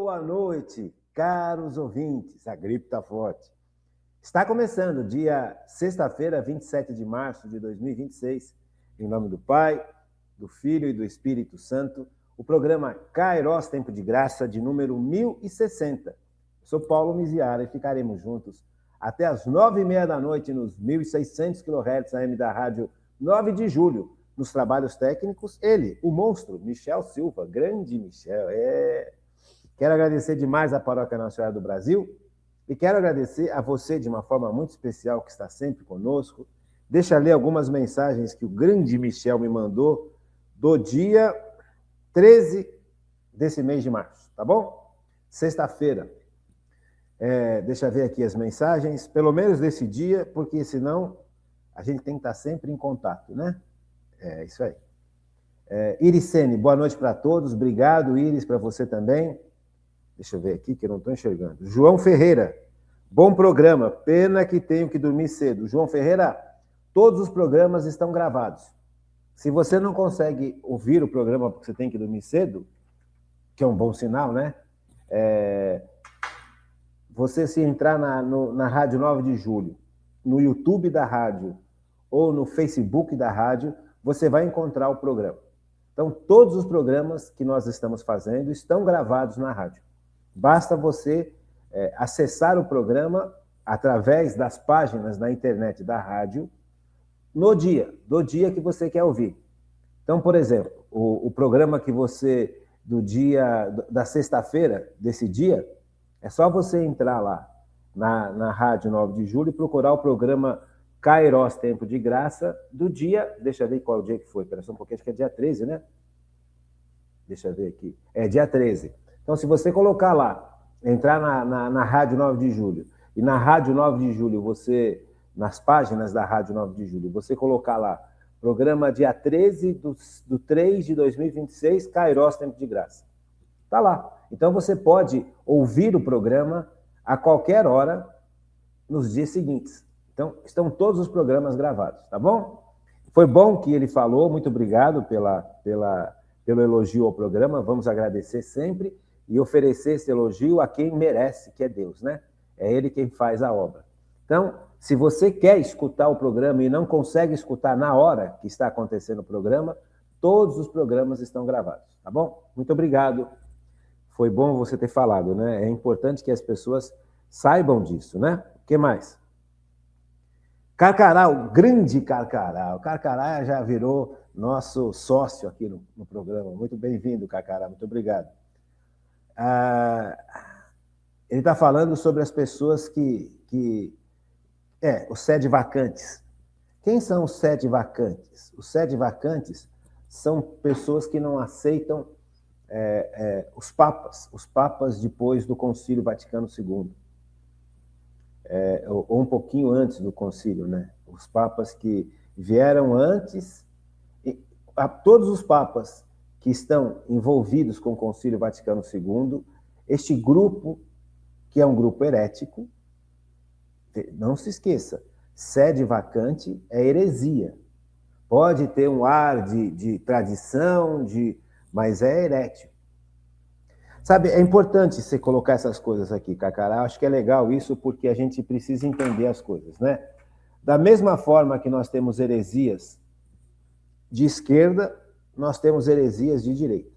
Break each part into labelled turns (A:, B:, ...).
A: Boa noite, caros ouvintes. A gripe está forte. Está começando, dia sexta-feira, 27 de março de 2026, em nome do Pai, do Filho e do Espírito Santo, o programa Kairos Tempo de Graça, de número 1060. Eu sou Paulo Miziara e ficaremos juntos até as 9h30 da noite nos 1.600 kHz AM da Rádio 9 de Julho. Nos trabalhos técnicos, ele, o monstro, Michel Silva, grande Michel. Quero agradecer demais à Paróquia Nossa Senhora do Brasil e quero agradecer a você de uma forma muito especial que está sempre conosco. Deixa eu ler algumas mensagens que o grande Michel me mandou do dia 13 desse mês de março, tá bom? Sexta-feira. Deixa eu ver aqui as mensagens, pelo menos desse dia, porque senão a gente tem que estar sempre em contato, né? É isso aí. Iricene, boa noite para todos. Obrigado, Iris, para você também. Deixa eu ver aqui, que eu não estou enxergando. João Ferreira, bom programa. Pena que tenho que dormir cedo. João Ferreira, todos os programas estão gravados. Se você não consegue ouvir o programa porque você tem que dormir cedo, que é um bom sinal, né? Você se entrar na Rádio 9 de Julho, no YouTube da rádio ou no Facebook da rádio, você vai encontrar o programa. Então, todos os programas que nós estamos fazendo estão gravados na rádio. Basta você acessar o programa através das páginas na internet da rádio do dia que você quer ouvir. Então, por exemplo, o programa que você, da sexta-feira, desse dia, é só você entrar lá na Rádio 9 de Julho e procurar o programa Kairos Tempo de Graça do dia... Deixa eu ver qual dia que foi. Espera só um pouquinho, acho que é dia 13, né? Deixa eu ver aqui. É dia 13. Então, se você colocar lá, entrar na Rádio 9 de Julho, e na Rádio 9 de Julho, nas páginas da Rádio 9 de Julho, você colocar lá, programa dia 13 do 3 de 2026, Kairos Tempo de Graça. Está lá. Então, você pode ouvir o programa a qualquer hora nos dias seguintes. Então, estão todos os programas gravados, tá bom? Foi bom que ele falou, muito obrigado pelo elogio ao programa, vamos agradecer sempre e oferecer esse elogio a quem merece, que é Deus, né? É Ele quem faz a obra. Então, se você quer escutar o programa e não consegue escutar na hora que está acontecendo o programa, todos os programas estão gravados, tá bom? Muito obrigado. Foi bom você ter falado, né? É importante que as pessoas saibam disso, né? O que mais? Carcará, o grande Carcará. O Carcará já virou nosso sócio aqui no programa. Muito bem-vindo, Carcará. Muito obrigado. Ele está falando sobre as pessoas os sede vacantes. Quem são os sede vacantes? Os sede vacantes são pessoas que não aceitam os papas depois do Concílio Vaticano II. Ou um pouquinho antes do concílio, né? Os papas que vieram antes, todos os papas que estão envolvidos com o Concílio Vaticano II, este grupo, que é um grupo herético, não se esqueça, sede vacante é heresia. Pode ter um ar de tradição, mas é herético. Sabe, é importante você colocar essas coisas aqui, Carcará. Acho que é legal isso porque a gente precisa entender as coisas, né? Da mesma forma que nós temos heresias de esquerda, nós temos heresias de direita.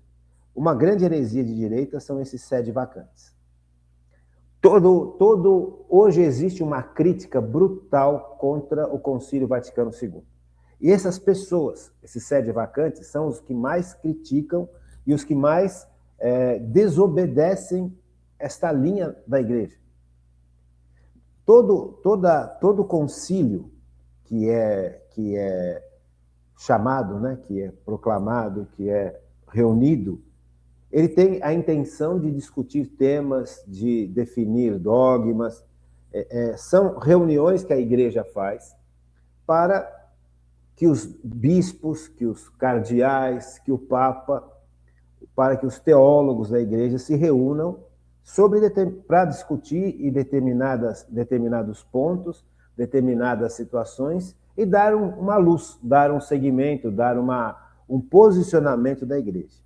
A: Uma grande heresia de direita são esses sede vacantes. Hoje existe uma crítica brutal contra o Concílio Vaticano II. E essas pessoas, esses sede vacantes, são os que mais criticam e os que mais desobedecem esta linha da igreja. Todo concílio que é chamado, né, que é proclamado, que é reunido, ele tem a intenção de discutir temas, de definir dogmas. São reuniões que a igreja faz para que os bispos, que os cardeais, que o Papa, para que os teólogos da igreja se reúnam para discutir determinados pontos, determinadas situações e dar uma luz, dar um segmento, dar um posicionamento da igreja.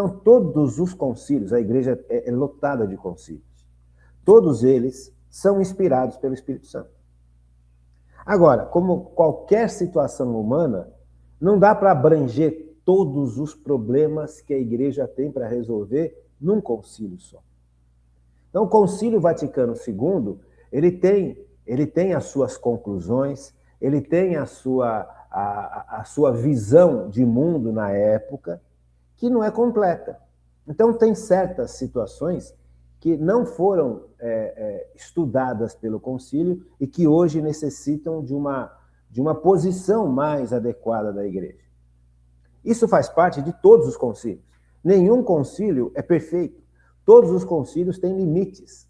A: Então, todos os concílios, a igreja é lotada de concílios, todos eles são inspirados pelo Espírito Santo. Agora, como qualquer situação humana, não dá para abranger todos os problemas que a igreja tem para resolver num concílio só. Então, o Concílio Vaticano II, ele tem as suas conclusões, ele tem a sua visão de mundo na época, que não é completa. Então, tem certas situações que não foram estudadas pelo concílio e que hoje necessitam de uma posição mais adequada da igreja. Isso faz parte de todos os concílios. Nenhum concílio é perfeito. Todos os concílios têm limites,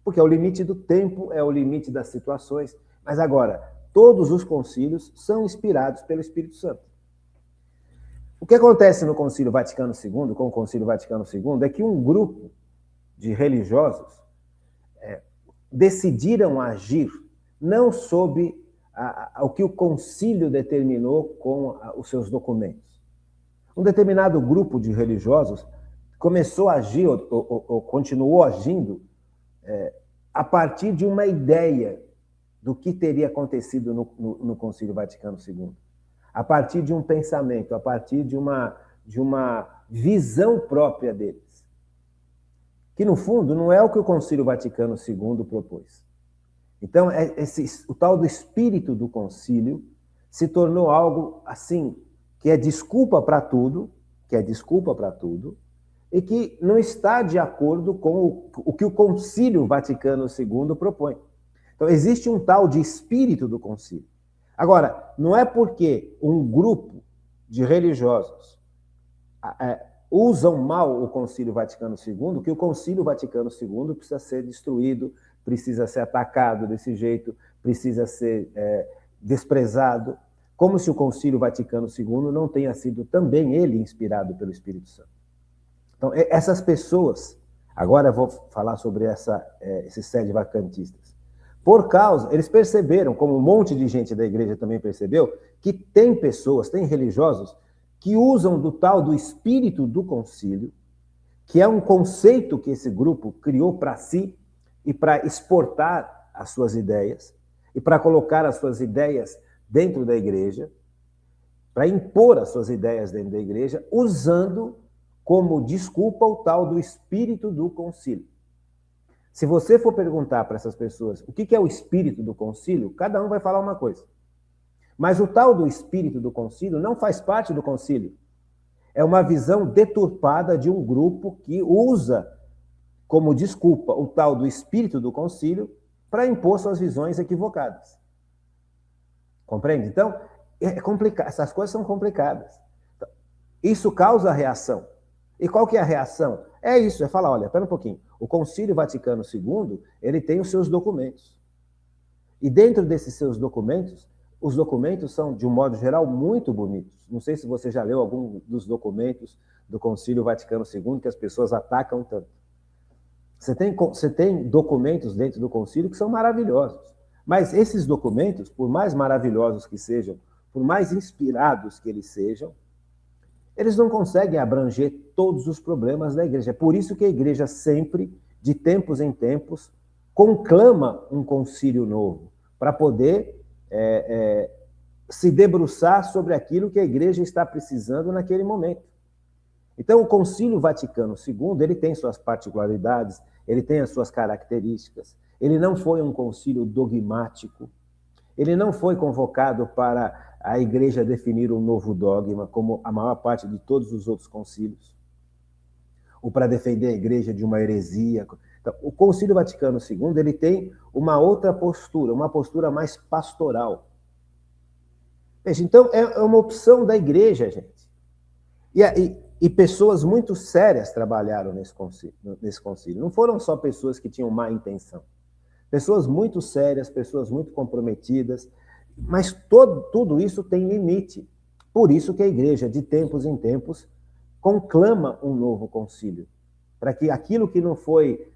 A: porque é o limite do tempo, é o limite das situações. Mas agora, todos os concílios são inspirados pelo Espírito Santo. O que acontece no Concílio Vaticano II, com o Concílio Vaticano II, é que um grupo de religiosos decidiram agir não sob o que o concílio determinou com os seus documentos. Um determinado grupo de religiosos começou a agir, ou continuou agindo, a partir de uma ideia do que teria acontecido no Concílio Vaticano II. A partir de um pensamento, a partir de uma visão própria deles. Que, no fundo, não é o que o Concílio Vaticano II propôs. Então, o tal do espírito do concílio se tornou algo assim, que é desculpa para tudo, e que não está de acordo com o que o Concílio Vaticano II propõe. Então, existe um tal de espírito do concílio. Agora, não é porque um grupo de religiosos usam mal o Concílio Vaticano II que o Concílio Vaticano II precisa ser destruído, precisa ser atacado desse jeito, precisa ser desprezado, como se o Concílio Vaticano II não tenha sido também ele inspirado pelo Espírito Santo. Então, essas pessoas, agora eu vou falar sobre esses sede vacantistas, eles perceberam, como um monte de gente da igreja também percebeu, que tem pessoas, tem religiosos, que usam do tal do espírito do concílio, que é um conceito que esse grupo criou para si e para exportar as suas ideias, e para colocar as suas ideias dentro da igreja, para impor as suas ideias dentro da igreja, usando como desculpa o tal do espírito do concílio. Se você for perguntar para essas pessoas o que é o espírito do concílio, cada um vai falar uma coisa. Mas o tal do espírito do concílio não faz parte do concílio. É uma visão deturpada de um grupo que usa como desculpa o tal do espírito do concílio para impor suas visões equivocadas. Compreende? Então, é complicado. Essas coisas são complicadas. Isso causa reação. E qual que é a reação? É isso, é falar, olha, espera um pouquinho. O Concílio Vaticano II, ele tem os seus documentos. E dentro desses seus documentos, os documentos são, de um modo geral, muito bonitos. Não sei se você já leu algum dos do Concílio Vaticano II que as pessoas atacam tanto. Você tem documentos dentro do concílio que são maravilhosos. Mas esses documentos, por mais maravilhosos que sejam, por mais inspirados que eles sejam, eles não conseguem abranger todos os problemas da igreja. É por isso que a igreja sempre, de tempos em tempos, conclama um concílio novo, para poder se debruçar sobre aquilo que a igreja está precisando naquele momento. Então, o Concílio Vaticano II, ele tem suas particularidades, ele tem as suas características, ele não foi um concílio dogmático, ele não foi convocado para a igreja definir um novo dogma, como a maior parte de todos os outros concílios, ou para defender a igreja de uma heresia. Então, o Concílio Vaticano II, ele tem uma outra postura, uma postura mais pastoral. Veja, então, é uma opção da igreja, gente. E pessoas muito sérias trabalharam nesse concílio. Não foram só pessoas que tinham má intenção. Pessoas muito sérias, pessoas muito comprometidas, mas tudo isso tem limite. Por isso que a igreja, de tempos em tempos, conclama um novo concílio, para que aquilo que não foi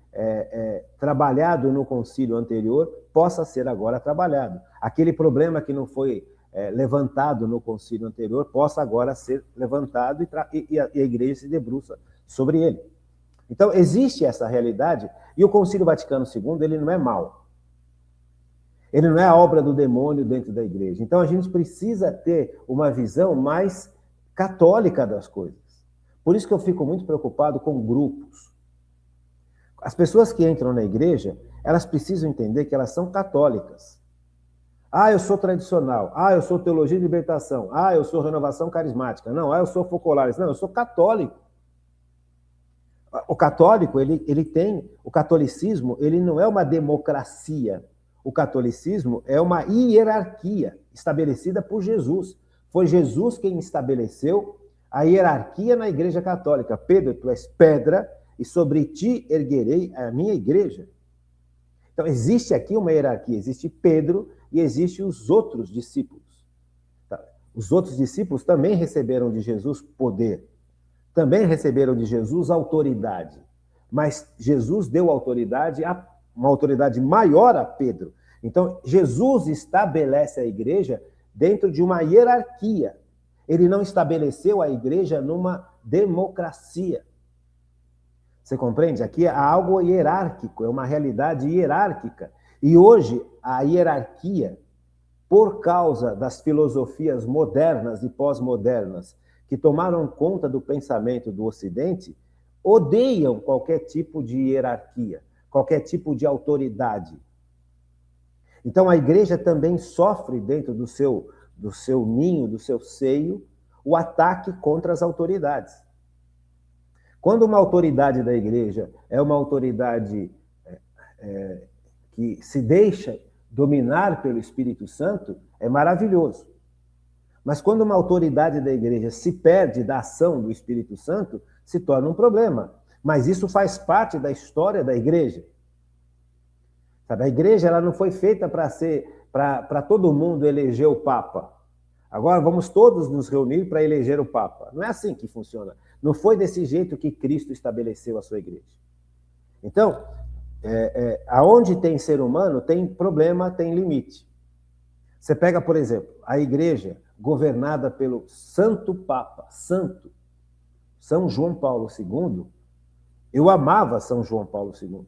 A: trabalhado no concílio anterior possa ser agora trabalhado. Aquele problema que não foi levantado no concílio anterior possa agora ser levantado e a igreja se debruça sobre ele. Então, existe essa realidade, e o Concílio Vaticano II, ele não é mau. Ele não é a obra do demônio dentro da igreja. Então, a gente precisa ter uma visão mais católica das coisas. Por isso que eu fico muito preocupado com grupos. As pessoas que entram na igreja, elas precisam entender que elas são católicas. Ah, eu sou tradicional. Ah, eu sou teologia de libertação. Ah, eu sou renovação carismática. Não, eu sou focolares. Não, eu sou católico. O católico, ele tem... O catolicismo, ele não é uma democracia. O catolicismo é uma hierarquia estabelecida por Jesus. Foi Jesus quem estabeleceu a hierarquia na Igreja Católica. Pedro, tu és pedra, e sobre ti erguerei a minha igreja. Então, existe aqui uma hierarquia. Existe Pedro e existem os outros discípulos. Os outros discípulos também receberam de Jesus poder. Também receberam de Jesus autoridade. Mas Jesus deu autoridade, uma autoridade maior a Pedro. Então, Jesus estabelece a igreja dentro de uma hierarquia. Ele não estabeleceu a igreja numa democracia. Você compreende? Aqui há algo hierárquico, é uma realidade hierárquica. E hoje, a hierarquia, por causa das filosofias modernas e pós-modernas, que tomaram conta do pensamento do Ocidente, odeiam qualquer tipo de hierarquia, qualquer tipo de autoridade. Então, a igreja também sofre dentro do seu ninho, do seu seio, o ataque contra as autoridades. Quando uma autoridade da igreja é uma autoridade que se deixa dominar pelo Espírito Santo, é maravilhoso. Mas quando uma autoridade da igreja se perde da ação do Espírito Santo, se torna um problema. Mas isso faz parte da história da igreja. Sabe, a igreja ela não foi feita para todo mundo eleger o Papa. Agora vamos todos nos reunir para eleger o Papa. Não é assim que funciona. Não foi desse jeito que Cristo estabeleceu a sua igreja. Então, aonde tem ser humano, tem problema, tem limite. Você pega, por exemplo, a igreja governada pelo Santo Papa, Santo, São João Paulo II. Eu amava São João Paulo II.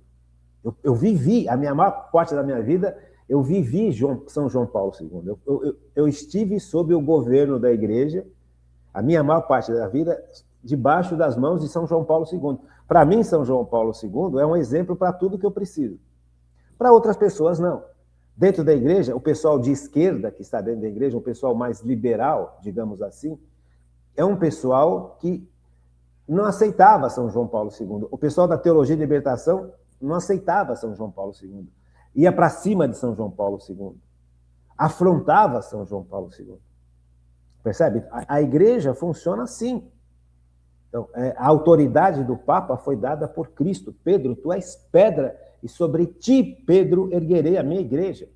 A: Eu vivi, a maior parte da minha vida, eu vivi São João Paulo II. Eu estive sob o governo da igreja, a minha maior parte da vida, debaixo das mãos de São João Paulo II. Para mim, São João Paulo II é um exemplo para tudo que eu preciso. Para outras pessoas, não. Dentro da igreja, o pessoal de esquerda, que está dentro da igreja, um pessoal mais liberal, digamos assim, é um pessoal que não aceitava São João Paulo II. O pessoal da teologia de libertação não aceitava São João Paulo II. Ia para cima de São João Paulo II. Afrontava São João Paulo II. Percebe? A igreja funciona assim. Então, a autoridade do Papa foi dada por Cristo. Pedro, tu és pedra, e sobre ti, Pedro, erguerei a minha igreja.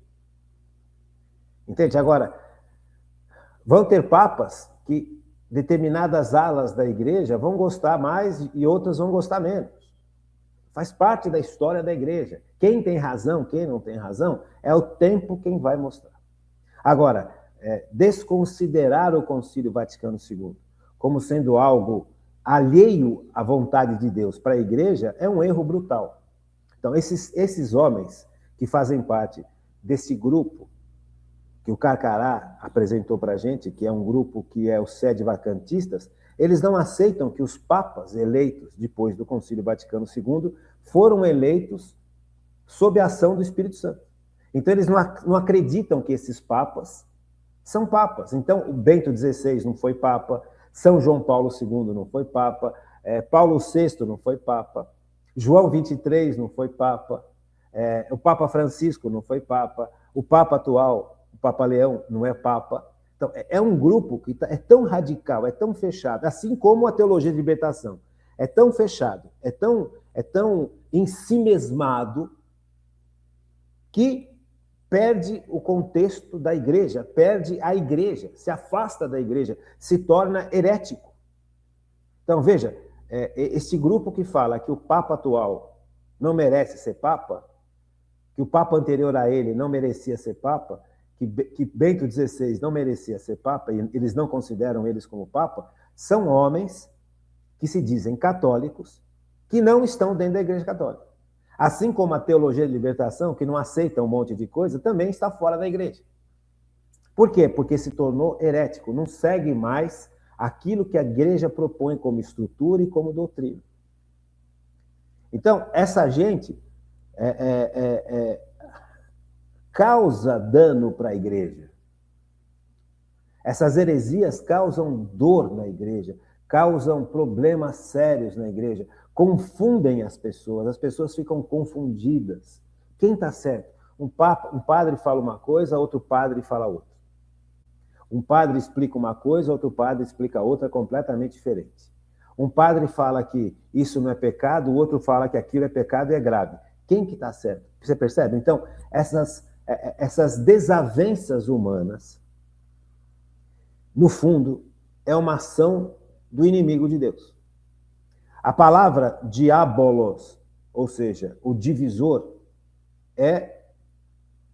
A: Entende? Agora, vão ter papas que determinadas alas da igreja vão gostar mais e outras vão gostar menos. Faz parte da história da igreja. Quem tem razão, quem não tem razão, é o tempo quem vai mostrar. Agora, desconsiderar o Concílio Vaticano II como sendo algo alheio à vontade de Deus para a igreja é um erro brutal. Então, esses homens que fazem parte desse grupo que o Carcará apresentou para a gente, que é um grupo que é o sede vacantistas, eles não aceitam que os papas eleitos depois do Concílio Vaticano II foram eleitos sob a ação do Espírito Santo. Então, eles não acreditam que esses papas são papas. Então, o Bento XVI não foi papa, São João Paulo II não foi papa, Paulo VI não foi papa, João XXIII não foi papa, o Papa Francisco não foi papa, o Papa atual, o Papa Leão, não é papa. Então, é um grupo que é tão radical, é tão fechado, assim como a teologia de libertação. É tão fechado, é tão ensimesmado que perde o contexto da igreja, perde a igreja, se afasta da igreja, se torna herético. Então, veja, esse grupo que fala que o Papa atual não merece ser Papa, que o Papa anterior a ele não merecia ser Papa, que Bento XVI não merecia ser Papa, e eles não consideram eles como Papa, são homens que se dizem católicos, que não estão dentro da Igreja Católica. Assim como a teologia de libertação, que não aceita um monte de coisa, também está fora da Igreja. Por quê? Porque se tornou herético, não segue mais aquilo que a Igreja propõe como estrutura e como doutrina. Então, essa gente causa dano para a Igreja. Essas heresias causam dor na Igreja, causam problemas sérios na Igreja, confundem as pessoas ficam confundidas. Quem está certo? Um padre fala uma coisa, outro padre fala outra. Um padre explica uma coisa, outro padre explica outra completamente diferente. Um padre fala que isso não é pecado, o outro fala que aquilo é pecado e é grave. Quem que está certo? Você percebe? Então, essas desavenças humanas, no fundo, é uma ação do inimigo de Deus. A palavra diabolos, ou seja, o divisor,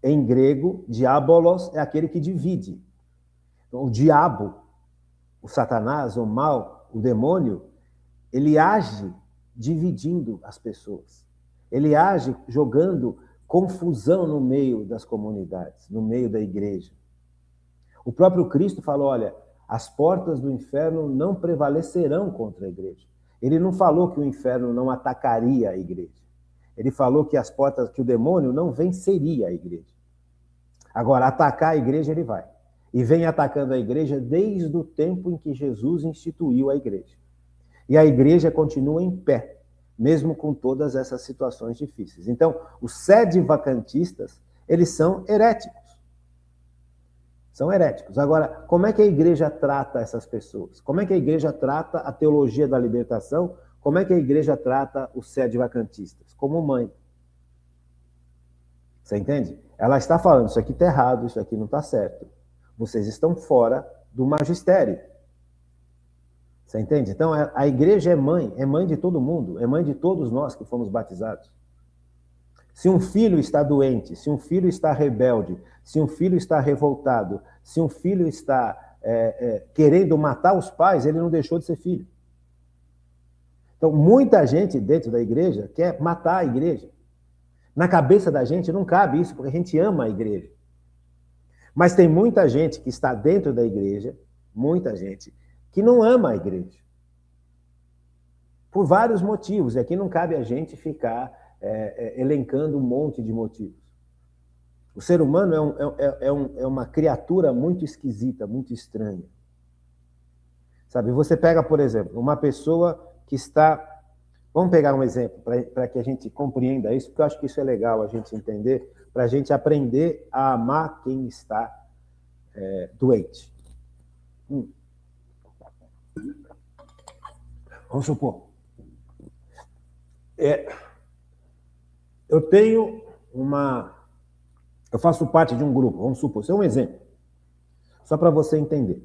A: em grego, diabolos é aquele que divide. Então, o diabo, o Satanás, o mal, o demônio, ele age dividindo as pessoas. Ele age jogando confusão no meio das comunidades, no meio da igreja. O próprio Cristo falou, olha, as portas do inferno não prevalecerão contra a igreja. Ele não falou que o inferno não atacaria a igreja. Ele falou que que o demônio não venceria a igreja. Agora, atacar a igreja ele vai. E vem atacando a igreja desde o tempo em que Jesus instituiu a igreja. E a igreja continua em pé, mesmo com todas essas situações difíceis. Então, os sedevacantistas, eles são heréticos. São heréticos. Agora, como é que a igreja trata essas pessoas? Como é que a igreja trata a teologia da libertação? Como é que a igreja trata os sedevacantistas? Como mãe. Você entende? Ela está falando, isso aqui está errado, isso aqui não está certo. Vocês estão fora do magistério. Você entende? Então, a igreja é mãe de todo mundo, é mãe de todos nós que fomos batizados. Se um filho está doente, se um filho está rebelde, se um filho está revoltado, se um filho está querendo matar os pais, ele não deixou de ser filho. Então, muita gente dentro da igreja quer matar a igreja. Na cabeça da gente não cabe isso, porque a gente ama a igreja. Mas tem muita gente que está dentro da igreja, muita gente, que não ama a igreja. Por vários motivos. E aqui não cabe a gente ficar elencando um monte de motivos. O ser humano é uma criatura muito esquisita, muito estranha. Sabe, você pega, por exemplo, uma pessoa que está... Vamos pegar um exemplo para que a gente compreenda isso, porque eu acho que isso é legal a gente entender, para a gente aprender a amar quem está doente. Vamos supor. Eu faço parte de um grupo, vamos supor, isso é um exemplo, só para você entender.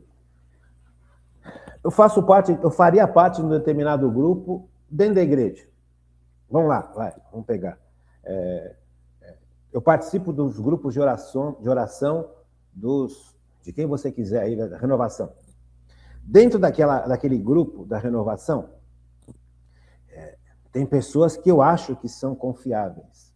A: Eu faria parte de um determinado grupo dentro da igreja. Vamos lá, vamos pegar. Eu participo dos grupos de oração de quem você quiser aí, da renovação. Dentro daquele grupo da renovação, tem pessoas que eu acho que são confiáveis.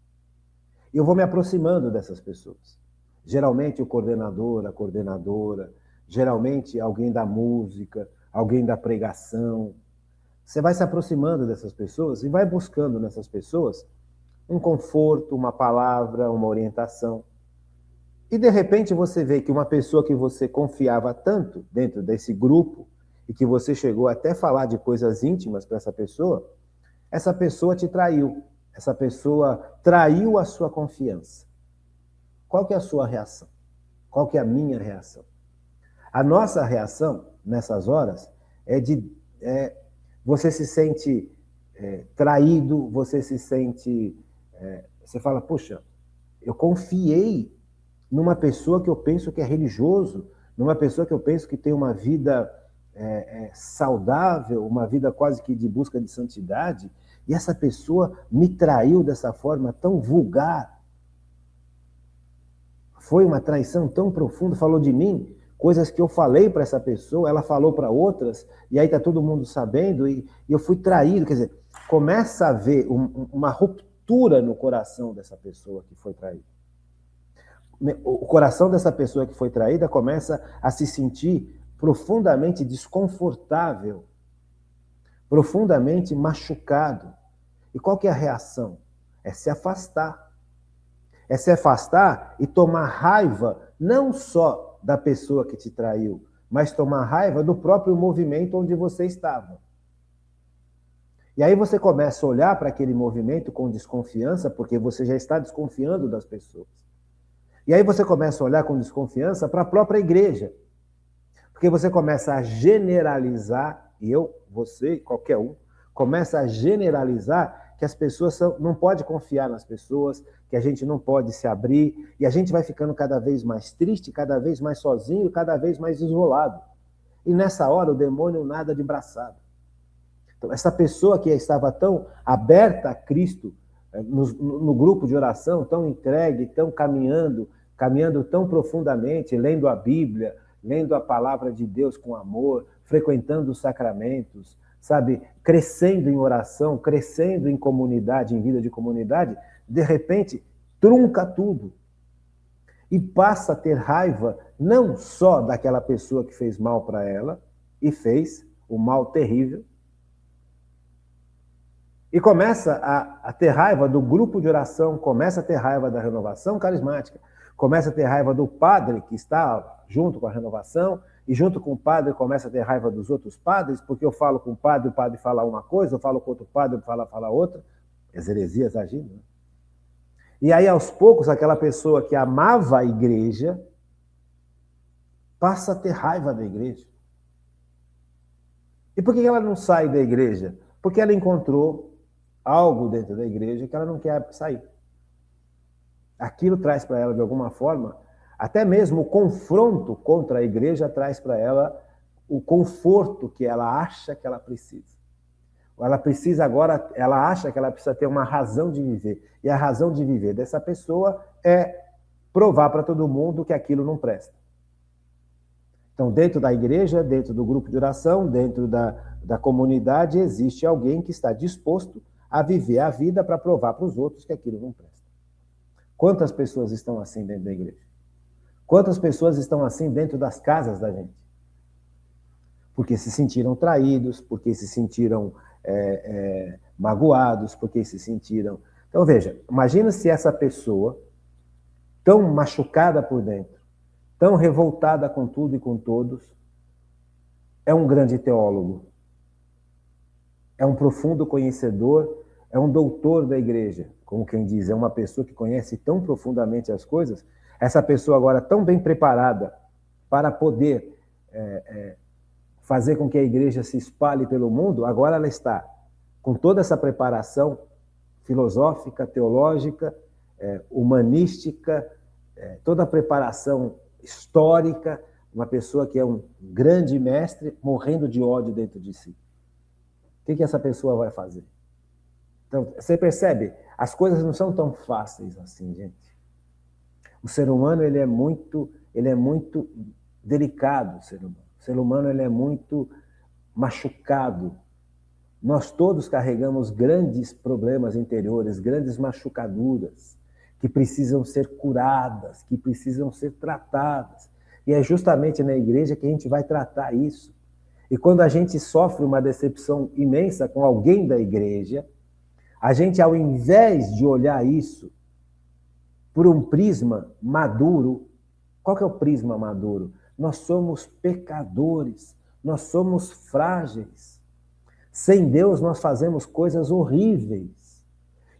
A: E eu vou me aproximando dessas pessoas. Geralmente o coordenador, a coordenadora, geralmente alguém da música, alguém da pregação. Você vai se aproximando dessas pessoas e vai buscando nessas pessoas um conforto, uma palavra, uma orientação. E de repente você vê que uma pessoa que você confiava tanto dentro desse grupo e que você chegou até falar de coisas íntimas para essa pessoa te traiu. Essa pessoa traiu a sua confiança. Qual que é a sua reação? Qual que é a minha reação? A nossa reação, nessas horas, você se sente traído, você se sente... você fala, poxa, eu confiei numa pessoa que eu penso que é religioso, numa pessoa que eu penso que tem uma vida saudável, uma vida quase que de busca de santidade, e essa pessoa me traiu dessa forma tão vulgar. Foi uma traição tão profunda, falou de mim, coisas que eu falei para essa pessoa, ela falou para outras, e aí está todo mundo sabendo, e eu fui traído. Quer dizer, começa a haver uma ruptura no coração dessa pessoa que foi traída. O coração dessa pessoa que foi traída começa a se sentir profundamente desconfortável, profundamente machucado. E qual que é a reação? É se afastar. É se afastar e tomar raiva não só da pessoa que te traiu, mas tomar raiva do próprio movimento onde você estava. E aí você começa a olhar para aquele movimento com desconfiança, porque você já está desconfiando das pessoas. E aí você começa a olhar com desconfiança para a própria igreja. Porque você começa a generalizar, e eu, você, qualquer um, começa a generalizar que as pessoas não pode confiar nas pessoas, que a gente não pode se abrir, e a gente vai ficando cada vez mais triste, cada vez mais sozinho, cada vez mais isolado. E nessa hora o demônio nada de braçada. Então, essa pessoa que estava tão aberta a Cristo, no grupo de oração, tão entregue, tão caminhando tão profundamente, lendo a Bíblia, lendo a palavra de Deus com amor, frequentando os sacramentos, sabe, crescendo em oração, crescendo em comunidade, em vida de comunidade, de repente trunca tudo e passa a ter raiva não só daquela pessoa que fez mal para ela e fez o mal terrível, e começa a ter raiva do grupo de oração, começa a ter raiva da renovação carismática, começa a ter raiva do padre que está junto com a renovação, e junto com o padre começa a ter raiva dos outros padres, porque eu falo com o padre fala uma coisa, eu falo com outro padre, ele fala outra. As heresias agindo. Né? E aí, aos poucos, aquela pessoa que amava a igreja passa a ter raiva da igreja. E por que ela não sai da igreja? Porque ela encontrou algo dentro da igreja que ela não quer sair. Aquilo traz para ela, de alguma forma, até mesmo o confronto contra a igreja traz para ela o conforto que ela acha que ela precisa. Ela precisa agora, ela acha que ela precisa ter uma razão de viver. E a razão de viver dessa pessoa é provar para todo mundo que aquilo não presta. Então, dentro da igreja, dentro do grupo de oração, dentro da comunidade, existe alguém que está disposto a viver a vida para provar para os outros que aquilo não presta. Quantas pessoas estão assim dentro da igreja? Quantas pessoas estão assim dentro das casas da gente? Porque se sentiram traídos, porque se sentiram magoados, porque se sentiram... Então, veja, imagina se essa pessoa, tão machucada por dentro, tão revoltada com tudo e com todos, é um grande teólogo, é um profundo conhecedor, é um doutor da igreja, como quem diz, é uma pessoa que conhece tão profundamente as coisas, essa pessoa agora tão bem preparada para poder fazer com que a igreja se espalhe pelo mundo, agora ela está com toda essa preparação filosófica, teológica, humanística, toda a preparação histórica, uma pessoa que é um grande mestre, morrendo de ódio dentro de si. O que essa pessoa vai fazer? Então, você percebe? As coisas não são tão fáceis assim, gente. O ser humano, ele é muito delicado, o ser humano. O ser humano, ele é muito machucado. Nós todos carregamos grandes problemas interiores, grandes machucaduras, que precisam ser curadas, que precisam ser tratadas. E é justamente na igreja que a gente vai tratar isso. E quando a gente sofre uma decepção imensa com alguém da igreja, a gente, ao invés de olhar isso por um prisma maduro, qual que é o prisma maduro? Nós somos pecadores, nós somos frágeis. Sem Deus nós fazemos coisas horríveis.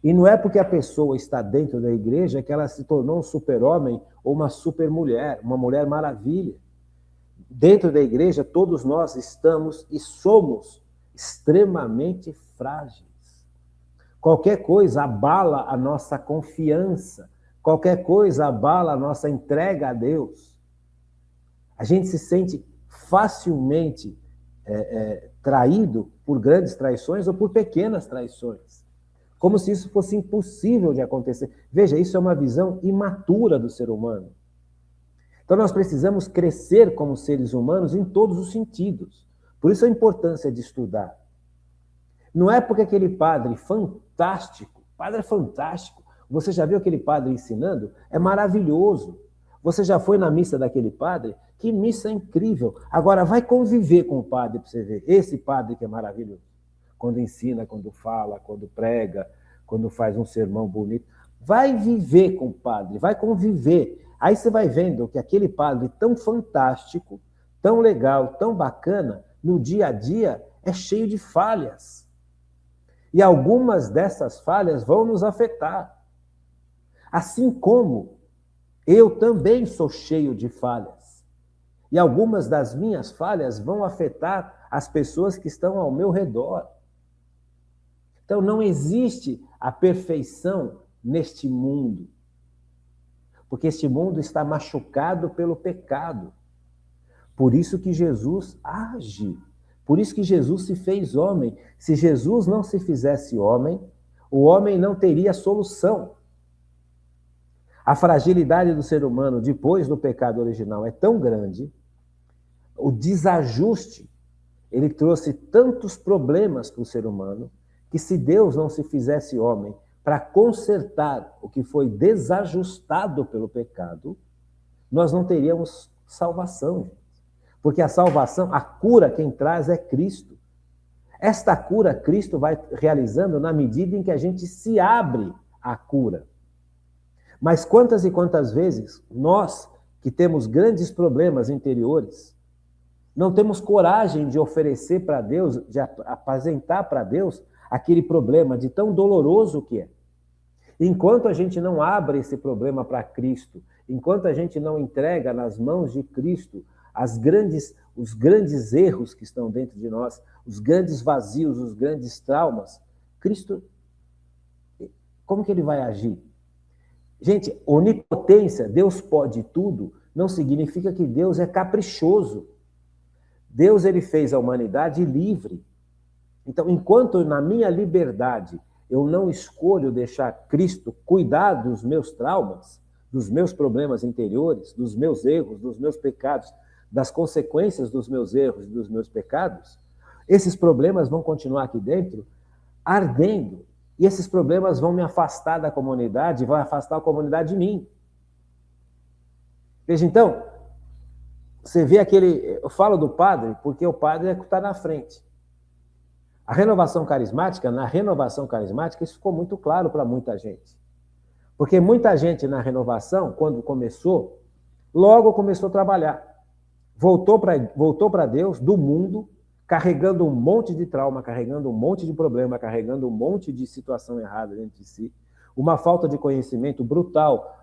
A: E não é porque a pessoa está dentro da igreja que ela se tornou um super-homem ou uma super-mulher, uma mulher maravilha. Dentro da igreja, todos nós estamos e somos extremamente frágeis. Qualquer coisa abala a nossa confiança, qualquer coisa abala a nossa entrega a Deus. A gente se sente facilmente traído por grandes traições ou por pequenas traições. Como se isso fosse impossível de acontecer. Veja, isso é uma visão imatura do ser humano. Então nós precisamos crescer como seres humanos em todos os sentidos. Por isso a importância de estudar. Não é porque aquele padre padre é fantástico, você já viu aquele padre ensinando? É maravilhoso. Você já foi na missa daquele padre? Que missa incrível. Agora vai conviver com o padre para você ver. Esse padre que é maravilhoso. Quando ensina, quando fala, quando prega, quando faz um sermão bonito. Vai viver com o padre, vai conviver. Aí você vai vendo que aquele padre tão fantástico, tão legal, tão bacana, no dia a dia é cheio de falhas. E algumas dessas falhas vão nos afetar. Assim como eu também sou cheio de falhas. E algumas das minhas falhas vão afetar as pessoas que estão ao meu redor. Então não existe a perfeição neste mundo. Porque este mundo está machucado pelo pecado. Por isso que Jesus age. Por isso que Jesus se fez homem. Se Jesus não se fizesse homem, o homem não teria solução. A fragilidade do ser humano depois do pecado original é tão grande, o desajuste, ele trouxe tantos problemas para o ser humano, que se Deus não se fizesse homem para consertar o que foi desajustado pelo pecado, nós não teríamos salvação. Porque a salvação, a cura quem traz é Cristo. Esta cura Cristo vai realizando na medida em que a gente se abre à cura. Mas quantas e quantas vezes nós, que temos grandes problemas interiores, não temos coragem de oferecer para Deus, de apresentar para Deus aquele problema de tão doloroso que é. Enquanto a gente não abre esse problema para Cristo, enquanto a gente não entrega nas mãos de Cristo os grandes erros que estão dentro de nós, os grandes vazios, os grandes traumas, Cristo, como que ele vai agir? Gente, onipotência, Deus pode tudo, não significa que Deus é caprichoso. Deus, ele fez a humanidade livre. Então, enquanto na minha liberdade eu não escolho deixar Cristo cuidar dos meus traumas, dos meus problemas interiores, dos meus erros, dos meus pecados, das consequências dos meus erros e dos meus pecados, esses problemas vão continuar aqui dentro ardendo. E esses problemas vão me afastar da comunidade, vão afastar a comunidade de mim. Veja, então, você vê eu falo do padre porque o padre é que está na frente. Na renovação carismática, isso ficou muito claro para muita gente. Porque muita gente na renovação, quando começou, logo começou a trabalhar. Voltou para Deus, do mundo, carregando um monte de trauma, carregando um monte de problema, carregando um monte de situação errada dentro de si, uma falta de conhecimento brutal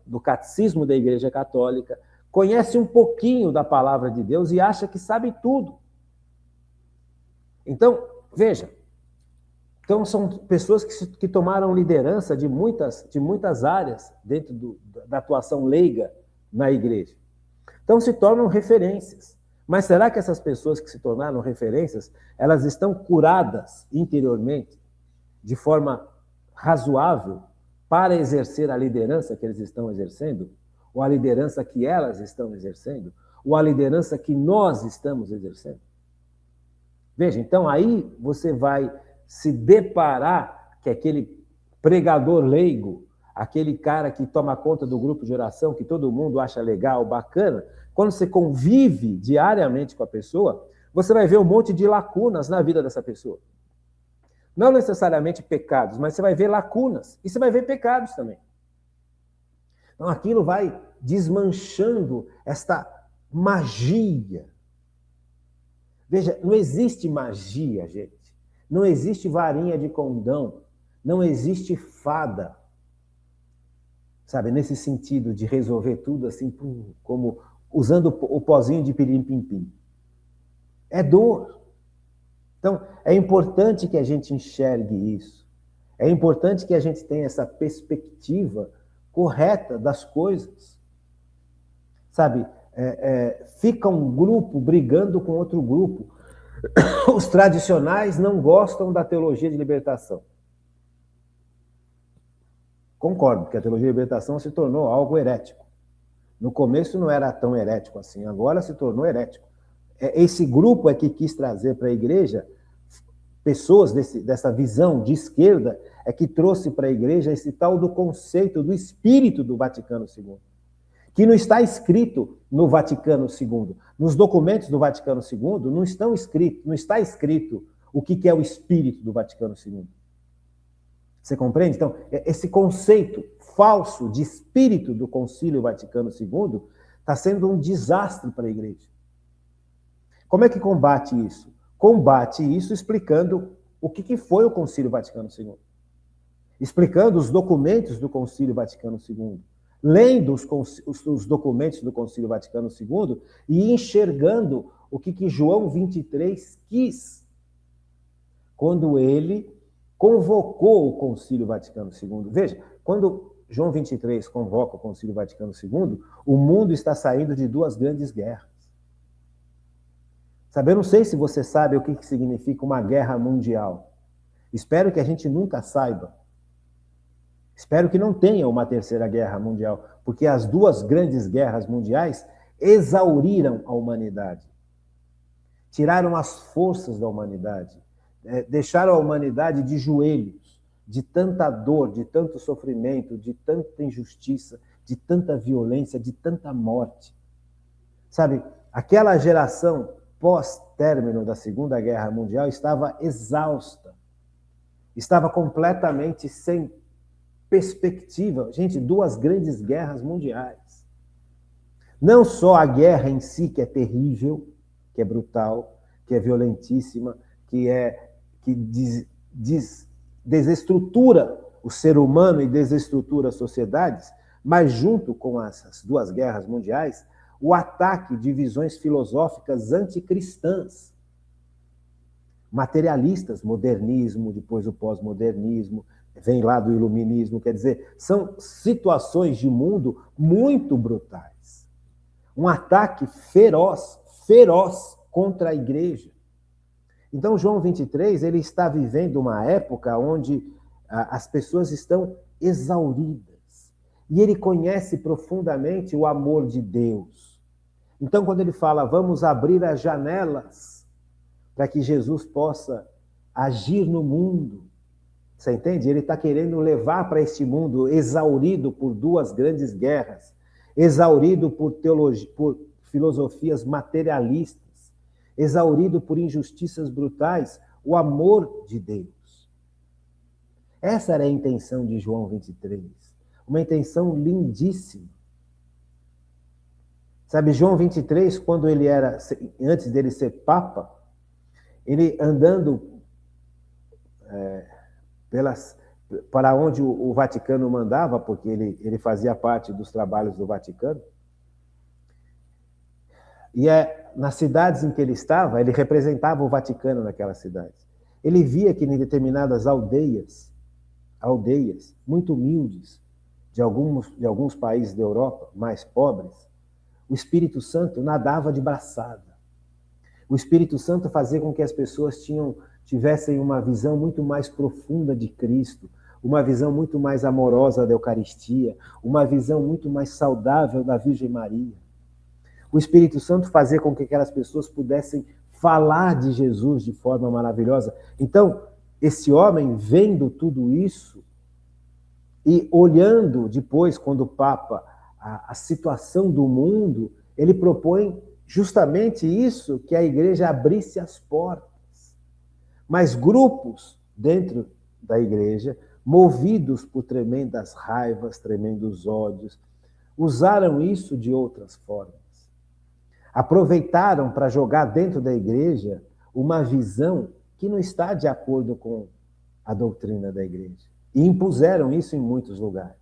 A: do catecismo da Igreja Católica, conhece um pouquinho da palavra de Deus e acha que sabe tudo. Então, veja, então são pessoas que tomaram liderança de muitas áreas dentro da atuação leiga na igreja. Então se tornam referências. Mas será que essas pessoas que se tornaram referências, elas estão curadas interiormente, de forma razoável, para exercer a liderança que eles estão exercendo? Ou a liderança que elas estão exercendo? Ou a liderança que nós estamos exercendo? Veja, então aí você vai se deparar que aquele pregador leigo, aquele cara que toma conta do grupo de oração, que todo mundo acha legal, bacana, quando você convive diariamente com a pessoa, você vai ver um monte de lacunas na vida dessa pessoa. Não necessariamente pecados, mas você vai ver lacunas. E você vai ver pecados também. Então aquilo vai desmanchando esta magia. Veja, não existe magia, gente. Não existe varinha de condão. Não existe fada. Sabe, nesse sentido de resolver tudo assim, como usando o pozinho de pirim-pim-pim. É dor. Então, é importante que a gente enxergue isso. É importante que a gente tenha essa perspectiva correta das coisas. Sabe, fica um grupo brigando com outro grupo. Os tradicionais não gostam da teologia de libertação. Concordo, que a teologia de libertação se tornou algo herético. No começo não era tão herético assim, agora se tornou herético. Esse grupo é que quis trazer para a igreja pessoas dessa visão de esquerda, é que trouxe para a igreja esse tal do conceito do espírito do Vaticano II, que não está escrito no Vaticano II. Nos documentos do Vaticano II não está escrito o que é o espírito do Vaticano II. Você compreende? Então, esse conceito falso de espírito do Concílio Vaticano II está sendo um desastre para a igreja. Como é que combate isso? Combate isso explicando o que foi o Concílio Vaticano II. Explicando os documentos do Concílio Vaticano II. Lendo os documentos do Concílio Vaticano II e enxergando o que João 23 quis quando ele convocou o Concílio Vaticano II. Veja, quando João 23 convoca o Concílio Vaticano II, o mundo está saindo de duas grandes guerras. Sabe, eu não sei se você sabe o que significa uma guerra mundial. Espero que a gente nunca saiba. Espero que não tenha uma terceira guerra mundial, porque as duas grandes guerras mundiais exauriram a humanidade. Tiraram as forças da humanidade. Deixaram a humanidade de joelhos, de tanta dor, de tanto sofrimento, de tanta injustiça, de tanta violência, de tanta morte. Sabe, aquela geração pós-término da Segunda Guerra Mundial estava exausta, estava completamente sem perspectiva. Gente, duas grandes guerras mundiais. Não só a guerra em si, que é terrível, que é brutal, que é violentíssima, que desestrutura o ser humano e desestrutura as sociedades, mas junto com essas duas guerras mundiais, o ataque de visões filosóficas anticristãs, materialistas, modernismo, depois o pós-modernismo, vem lá do iluminismo, quer dizer, são situações de mundo muito brutais. Um ataque feroz contra a igreja. Então, João 23, ele está vivendo uma época onde as pessoas estão exauridas. E ele conhece profundamente o amor de Deus. Então, quando ele fala, vamos abrir as janelas para que Jesus possa agir no mundo, você entende? Ele está querendo levar para este mundo exaurido por duas grandes guerras, exaurido por filosofias materialistas, exaurido por injustiças brutais, o amor de Deus. Essa era a intenção de João 23. Uma intenção lindíssima. Sabe, João 23, quando ele era, antes dele ser papa, ele andando para onde o Vaticano mandava, porque ele fazia parte dos trabalhos do Vaticano, e nas cidades em que ele estava, ele representava o Vaticano naquelas cidades. Ele via que em determinadas aldeias muito humildes, de alguns países da Europa, mais pobres, o Espírito Santo nadava de braçada. O Espírito Santo fazia com que as pessoas tivessem uma visão muito mais profunda de Cristo, uma visão muito mais amorosa da Eucaristia, uma visão muito mais saudável da Virgem Maria. O Espírito Santo fazia com que aquelas pessoas pudessem falar de Jesus de forma maravilhosa. Então, esse homem, vendo tudo isso e olhando depois, quando o Papa, a situação do mundo, ele propõe justamente isso, que a igreja abrisse as portas. Mas grupos dentro da igreja, movidos por tremendas raivas, tremendos ódios, usaram isso de outras formas. Aproveitaram para jogar dentro da igreja uma visão que não está de acordo com a doutrina da igreja. E impuseram isso em muitos lugares.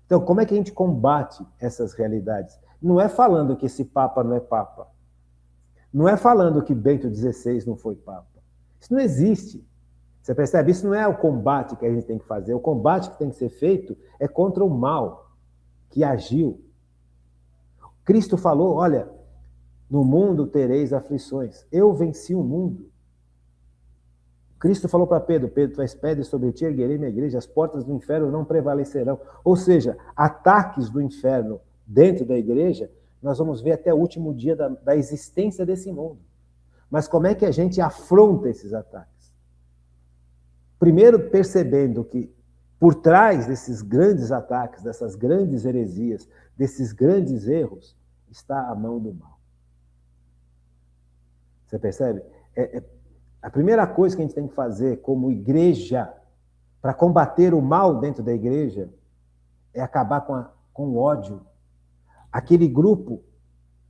A: Então, como é que a gente combate essas realidades? Não é falando que esse Papa não é Papa. Não é falando que Bento XVI não foi Papa. Isso não existe. Você percebe? Isso não é o combate que a gente tem que fazer. O combate que tem que ser feito é contra o mal que agiu. Cristo falou, olha, no mundo tereis aflições. Eu venci o mundo. Cristo falou para Pedro, Pedro, tu és pedra, sobre ti erguerei minha igreja, as portas do inferno não prevalecerão. Ou seja, ataques do inferno dentro da igreja, nós vamos ver até o último dia da existência desse mundo. Mas como é que a gente afronta esses ataques? Primeiro, percebendo que por trás desses grandes ataques, dessas grandes heresias, desses grandes erros, está a mão do mal. Você percebe? A primeira coisa que a gente tem que fazer como igreja para combater o mal dentro da igreja é acabar com o ódio. Aquele grupo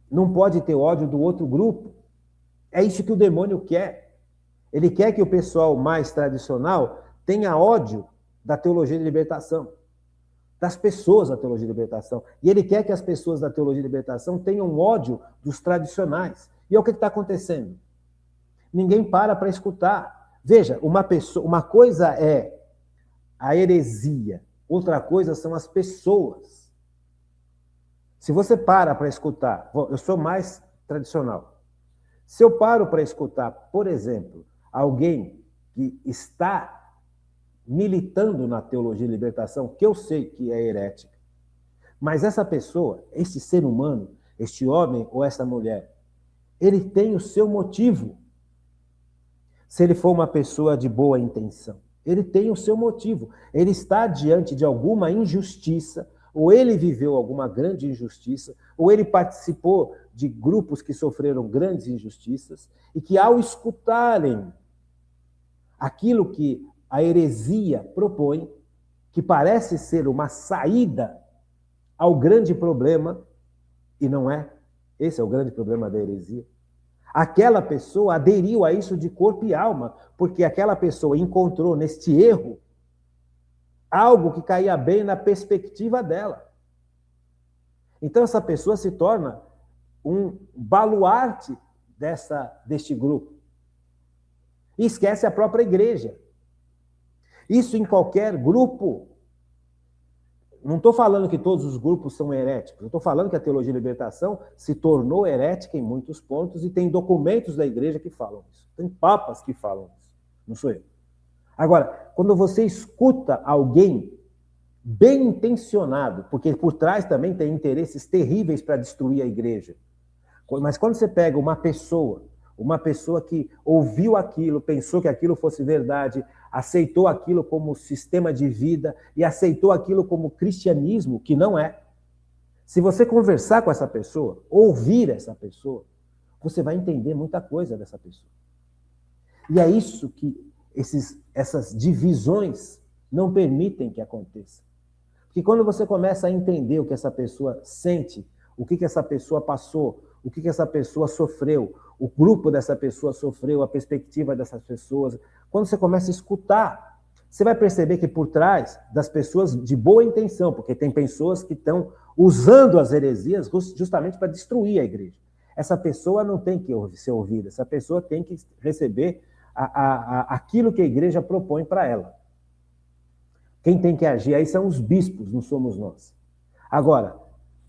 A: não pode ter ódio do outro grupo. É isso que o demônio quer. Ele quer que o pessoal mais tradicional tenha ódio da teologia de libertação, das pessoas da teologia de libertação. E ele quer que as pessoas da teologia de libertação tenham ódio dos tradicionais. E é o que está acontecendo. Ninguém para escutar. Veja, uma coisa é a heresia, outra coisa são as pessoas. Se você para escutar, eu sou mais tradicional. Se eu paro para escutar, por exemplo, alguém que está militando na teologia de libertação, que eu sei que é herética, mas essa pessoa, este ser humano, este homem ou essa mulher, ele tem o seu motivo. Se ele for uma pessoa de boa intenção, ele tem o seu motivo. Ele está diante de alguma injustiça, ou ele viveu alguma grande injustiça, ou ele participou de grupos que sofreram grandes injustiças, e que ao escutarem aquilo que a heresia propõe, que parece ser uma saída ao grande problema, e não é, esse é o grande problema da heresia, aquela pessoa aderiu a isso de corpo e alma, porque aquela pessoa encontrou neste erro algo que caía bem na perspectiva dela. Então essa pessoa se torna um baluarte deste grupo. E esquece a própria igreja. Isso em qualquer grupo. Não estou falando que todos os grupos são heréticos. Eu estou falando que a teologia de libertação se tornou herética em muitos pontos e tem documentos da igreja que falam isso. Tem papas que falam isso. Não sou eu. Agora, quando você escuta alguém bem intencionado, porque por trás também tem interesses terríveis para destruir a igreja, mas quando você pega uma pessoa que ouviu aquilo, pensou que aquilo fosse verdade, aceitou aquilo como sistema de vida e aceitou aquilo como cristianismo, que não é. Se você conversar com essa pessoa, ouvir essa pessoa, você vai entender muita coisa dessa pessoa. E é isso que essas divisões não permitem que aconteça. Porque quando você começa a entender o que essa pessoa sente, o que essa pessoa passou, o que essa pessoa sofreu, o grupo dessa pessoa sofreu, a perspectiva dessas pessoas, quando você começa a escutar, você vai perceber que por trás das pessoas de boa intenção, porque tem pessoas que estão usando as heresias justamente para destruir a igreja. Essa pessoa não tem que ser ouvida, essa pessoa tem que receber aquilo que a igreja propõe para ela. Quem tem que agir aí são os bispos, não somos nós. Agora,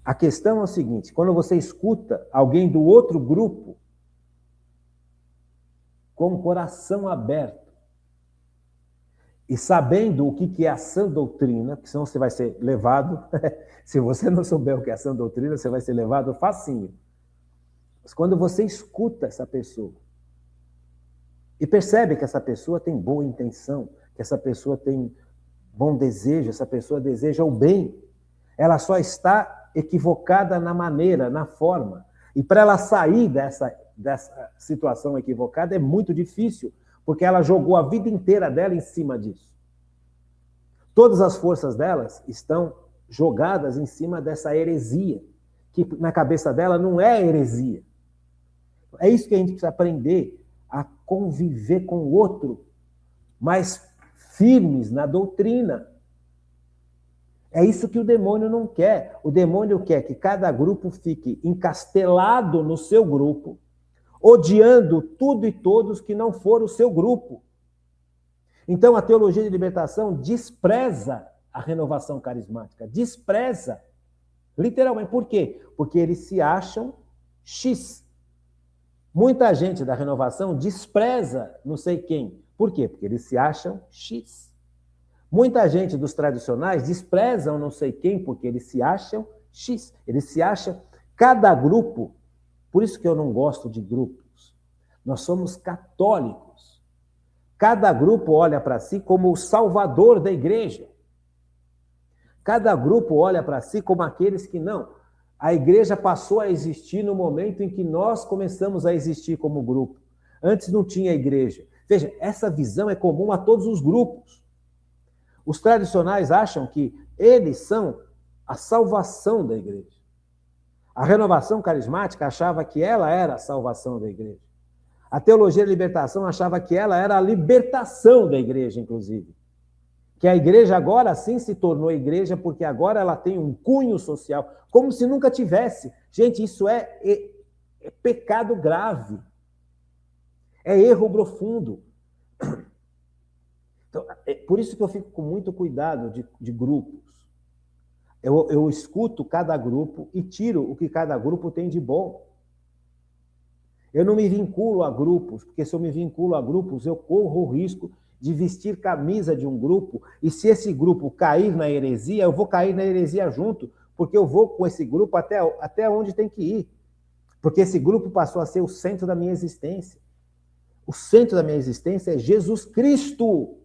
A: a questão é o seguinte, quando você escuta alguém do outro grupo com o coração aberto e sabendo o que é a sã doutrina, porque senão você vai ser levado, se você não souber o que é a sã doutrina, você vai ser levado facinho. Mas quando você escuta essa pessoa e percebe que essa pessoa tem boa intenção, que essa pessoa tem bom desejo, essa pessoa deseja o bem, ela só está equivocada na maneira, na forma. E para ela sair dessa situação equivocada é muito difícil, porque ela jogou a vida inteira dela em cima disso. Todas as forças delas estão jogadas em cima dessa heresia, que na cabeça dela não é heresia. É isso que a gente precisa aprender, a conviver com o outro, mais firmes na doutrina. É isso que o demônio não quer. O demônio quer que cada grupo fique encastelado no seu grupo, odiando tudo e todos que não for o seu grupo. Então, a teologia de libertação despreza a renovação carismática. Despreza. Literalmente. Por quê? Porque eles se acham X. Muita gente da renovação despreza não sei quem. Por quê? Porque eles se acham X. Muita gente dos tradicionais desprezam não sei quem porque eles se acham X. Ele se acha, cada grupo, por isso que eu não gosto de grupos. Nós somos católicos. Cada grupo olha para si como o salvador da igreja. Cada grupo olha para si como aqueles que não. A igreja passou a existir no momento em que nós começamos a existir como grupo. Antes não tinha igreja. Veja, essa visão é comum a todos os grupos. Os tradicionais acham que eles são a salvação da igreja. A renovação carismática achava que ela era a salvação da igreja. A teologia da libertação achava que ela era a libertação da igreja, inclusive. Que a igreja agora sim se tornou igreja porque agora ela tem um cunho social, como se nunca tivesse. Gente, isso é pecado grave. É erro profundo. Então, é por isso que eu fico com muito cuidado de grupos. Eu escuto cada grupo e tiro o que cada grupo tem de bom. Eu não me vinculo a grupos, porque se eu me vinculo a grupos, eu corro o risco de vestir camisa de um grupo, e se esse grupo cair na heresia, eu vou cair na heresia junto, porque eu vou com esse grupo até onde tem que ir. Porque esse grupo passou a ser o centro da minha existência. O centro da minha existência é Jesus Cristo.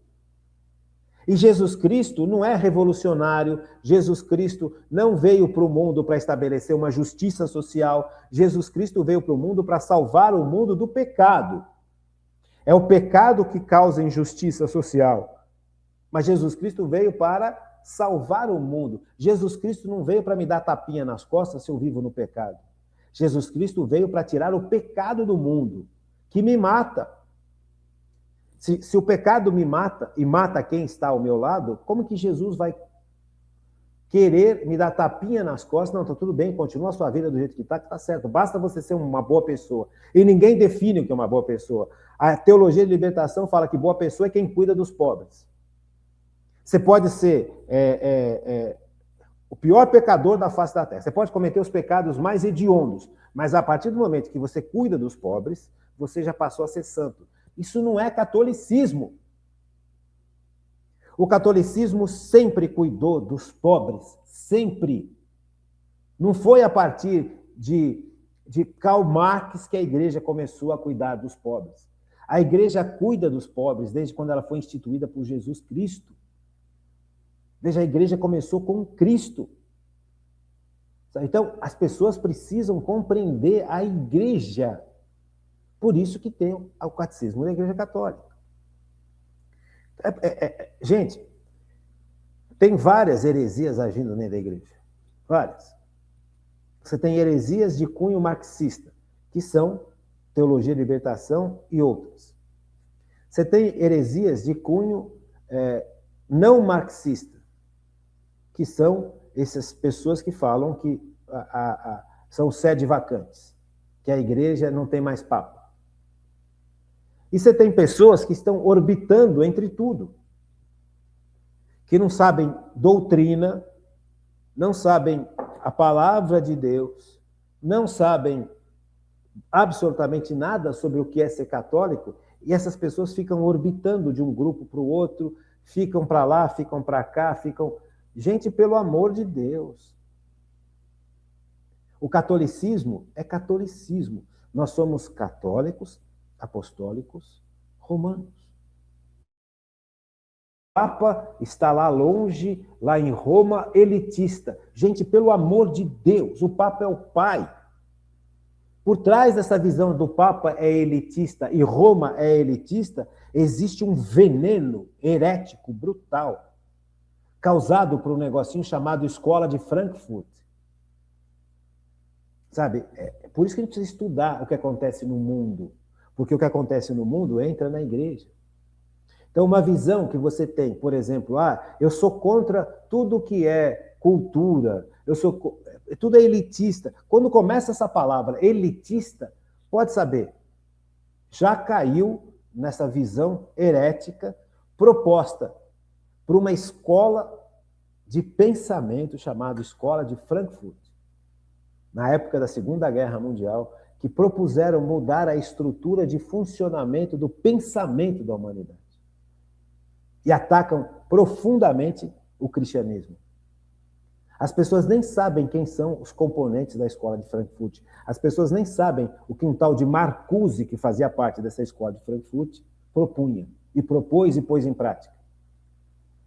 A: E Jesus Cristo não é revolucionário, Jesus Cristo não veio para o mundo para estabelecer uma justiça social, Jesus Cristo veio para o mundo para salvar o mundo do pecado. É o pecado que causa injustiça social. Mas Jesus Cristo veio para salvar o mundo. Jesus Cristo não veio para me dar tapinha nas costas se eu vivo no pecado. Jesus Cristo veio para tirar o pecado do mundo, que me mata. Se o pecado me mata e mata quem está ao meu lado, como que Jesus vai querer me dar tapinha nas costas? Não, está tudo bem, continua a sua vida do jeito que está certo. Basta você ser uma boa pessoa. E ninguém define o que é uma boa pessoa. A teologia de libertação fala que boa pessoa é quem cuida dos pobres. Você pode ser o pior pecador da face da terra. Você pode cometer os pecados mais hediondos, mas a partir do momento que você cuida dos pobres, você já passou a ser santo. Isso não é catolicismo. O catolicismo sempre cuidou dos pobres, sempre. Não foi a partir de Karl Marx que a igreja começou a cuidar dos pobres. A igreja cuida dos pobres desde quando ela foi instituída por Jesus Cristo. Veja, a igreja começou com Cristo. Então, as pessoas precisam compreender a igreja. Por isso que tem o catecismo da Igreja Católica. Gente, tem várias heresias agindo dentro da igreja. Várias. Você tem heresias de cunho marxista, que são teologia de libertação e outras. Você tem heresias de cunho não marxista, que são essas pessoas que falam que são sede vacantes, que a igreja não tem mais papa. E você tem pessoas que estão orbitando entre tudo, que não sabem doutrina, não sabem a palavra de Deus, não sabem absolutamente nada sobre o que é ser católico, e essas pessoas ficam orbitando de um grupo para o outro, ficam para lá, ficam para cá, ficam... Gente, pelo amor de Deus. O catolicismo é catolicismo. Nós somos católicos, apostólicos, romanos. O Papa está lá longe, lá em Roma, elitista. Gente, pelo amor de Deus, o Papa é o pai. Por trás dessa visão do Papa é elitista e Roma é elitista, existe um veneno herético brutal, causado por um negocinho chamado Escola de Frankfurt. Sabe, é por isso que a gente precisa estudar o que acontece no mundo. Porque o que acontece no mundo entra na igreja. Então, uma visão que você tem, por exemplo, eu sou contra tudo que é cultura, tudo é elitista. Quando começa essa palavra elitista, pode saber, já caiu nessa visão herética proposta por uma escola de pensamento chamada Escola de Frankfurt, na época da Segunda Guerra Mundial, que propuseram mudar a estrutura de funcionamento do pensamento da humanidade. E atacam profundamente o cristianismo. As pessoas nem sabem quem são os componentes da escola de Frankfurt. As pessoas nem sabem o que um tal de Marcuse, que fazia parte dessa escola de Frankfurt, propunha. E propôs e pôs em prática.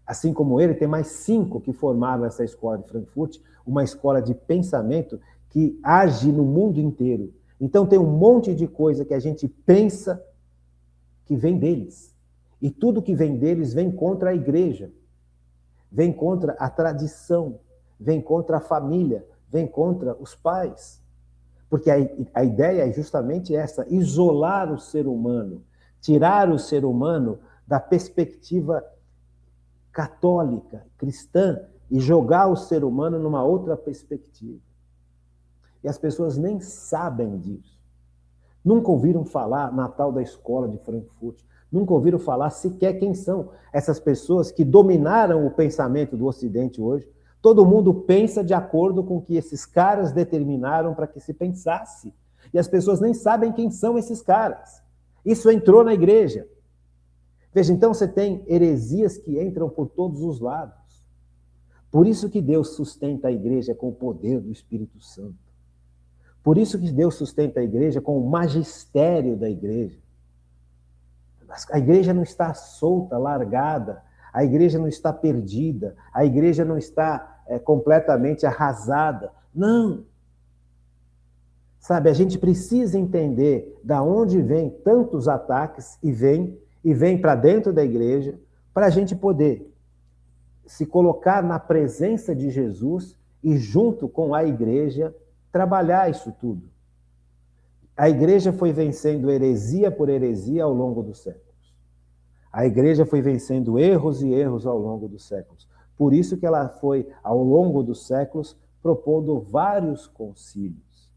A: Assim como ele, tem mais 5 que formaram essa escola de Frankfurt, uma escola de pensamento que age no mundo inteiro. Então tem um monte de coisa que a gente pensa que vem deles. E tudo que vem deles vem contra a igreja, vem contra a tradição, vem contra a família, vem contra os pais. Porque a ideia é justamente essa, isolar o ser humano, tirar o ser humano da perspectiva católica, cristã, e jogar o ser humano numa outra perspectiva. E as pessoas nem sabem disso. Nunca ouviram falar na tal da escola de Frankfurt, nunca ouviram falar sequer quem são essas pessoas que dominaram o pensamento do Ocidente hoje. Todo mundo pensa de acordo com o que esses caras determinaram para que se pensasse. E as pessoas nem sabem quem são esses caras. Isso entrou na igreja. Veja, então você tem heresias que entram por todos os lados. Por isso que Deus sustenta a igreja com o poder do Espírito Santo. Por isso que Deus sustenta a igreja com o magistério da igreja. A igreja não está solta, largada. A igreja não está perdida. A igreja não está completamente arrasada. Não. Sabe, a gente precisa entender da onde vem tantos ataques e vem para dentro da igreja para a gente poder se colocar na presença de Jesus e junto com a igreja trabalhar isso tudo. A igreja foi vencendo heresia por heresia ao longo dos séculos. A igreja foi vencendo erros e erros ao longo dos séculos. Por isso que ela foi, ao longo dos séculos, propondo vários concílios.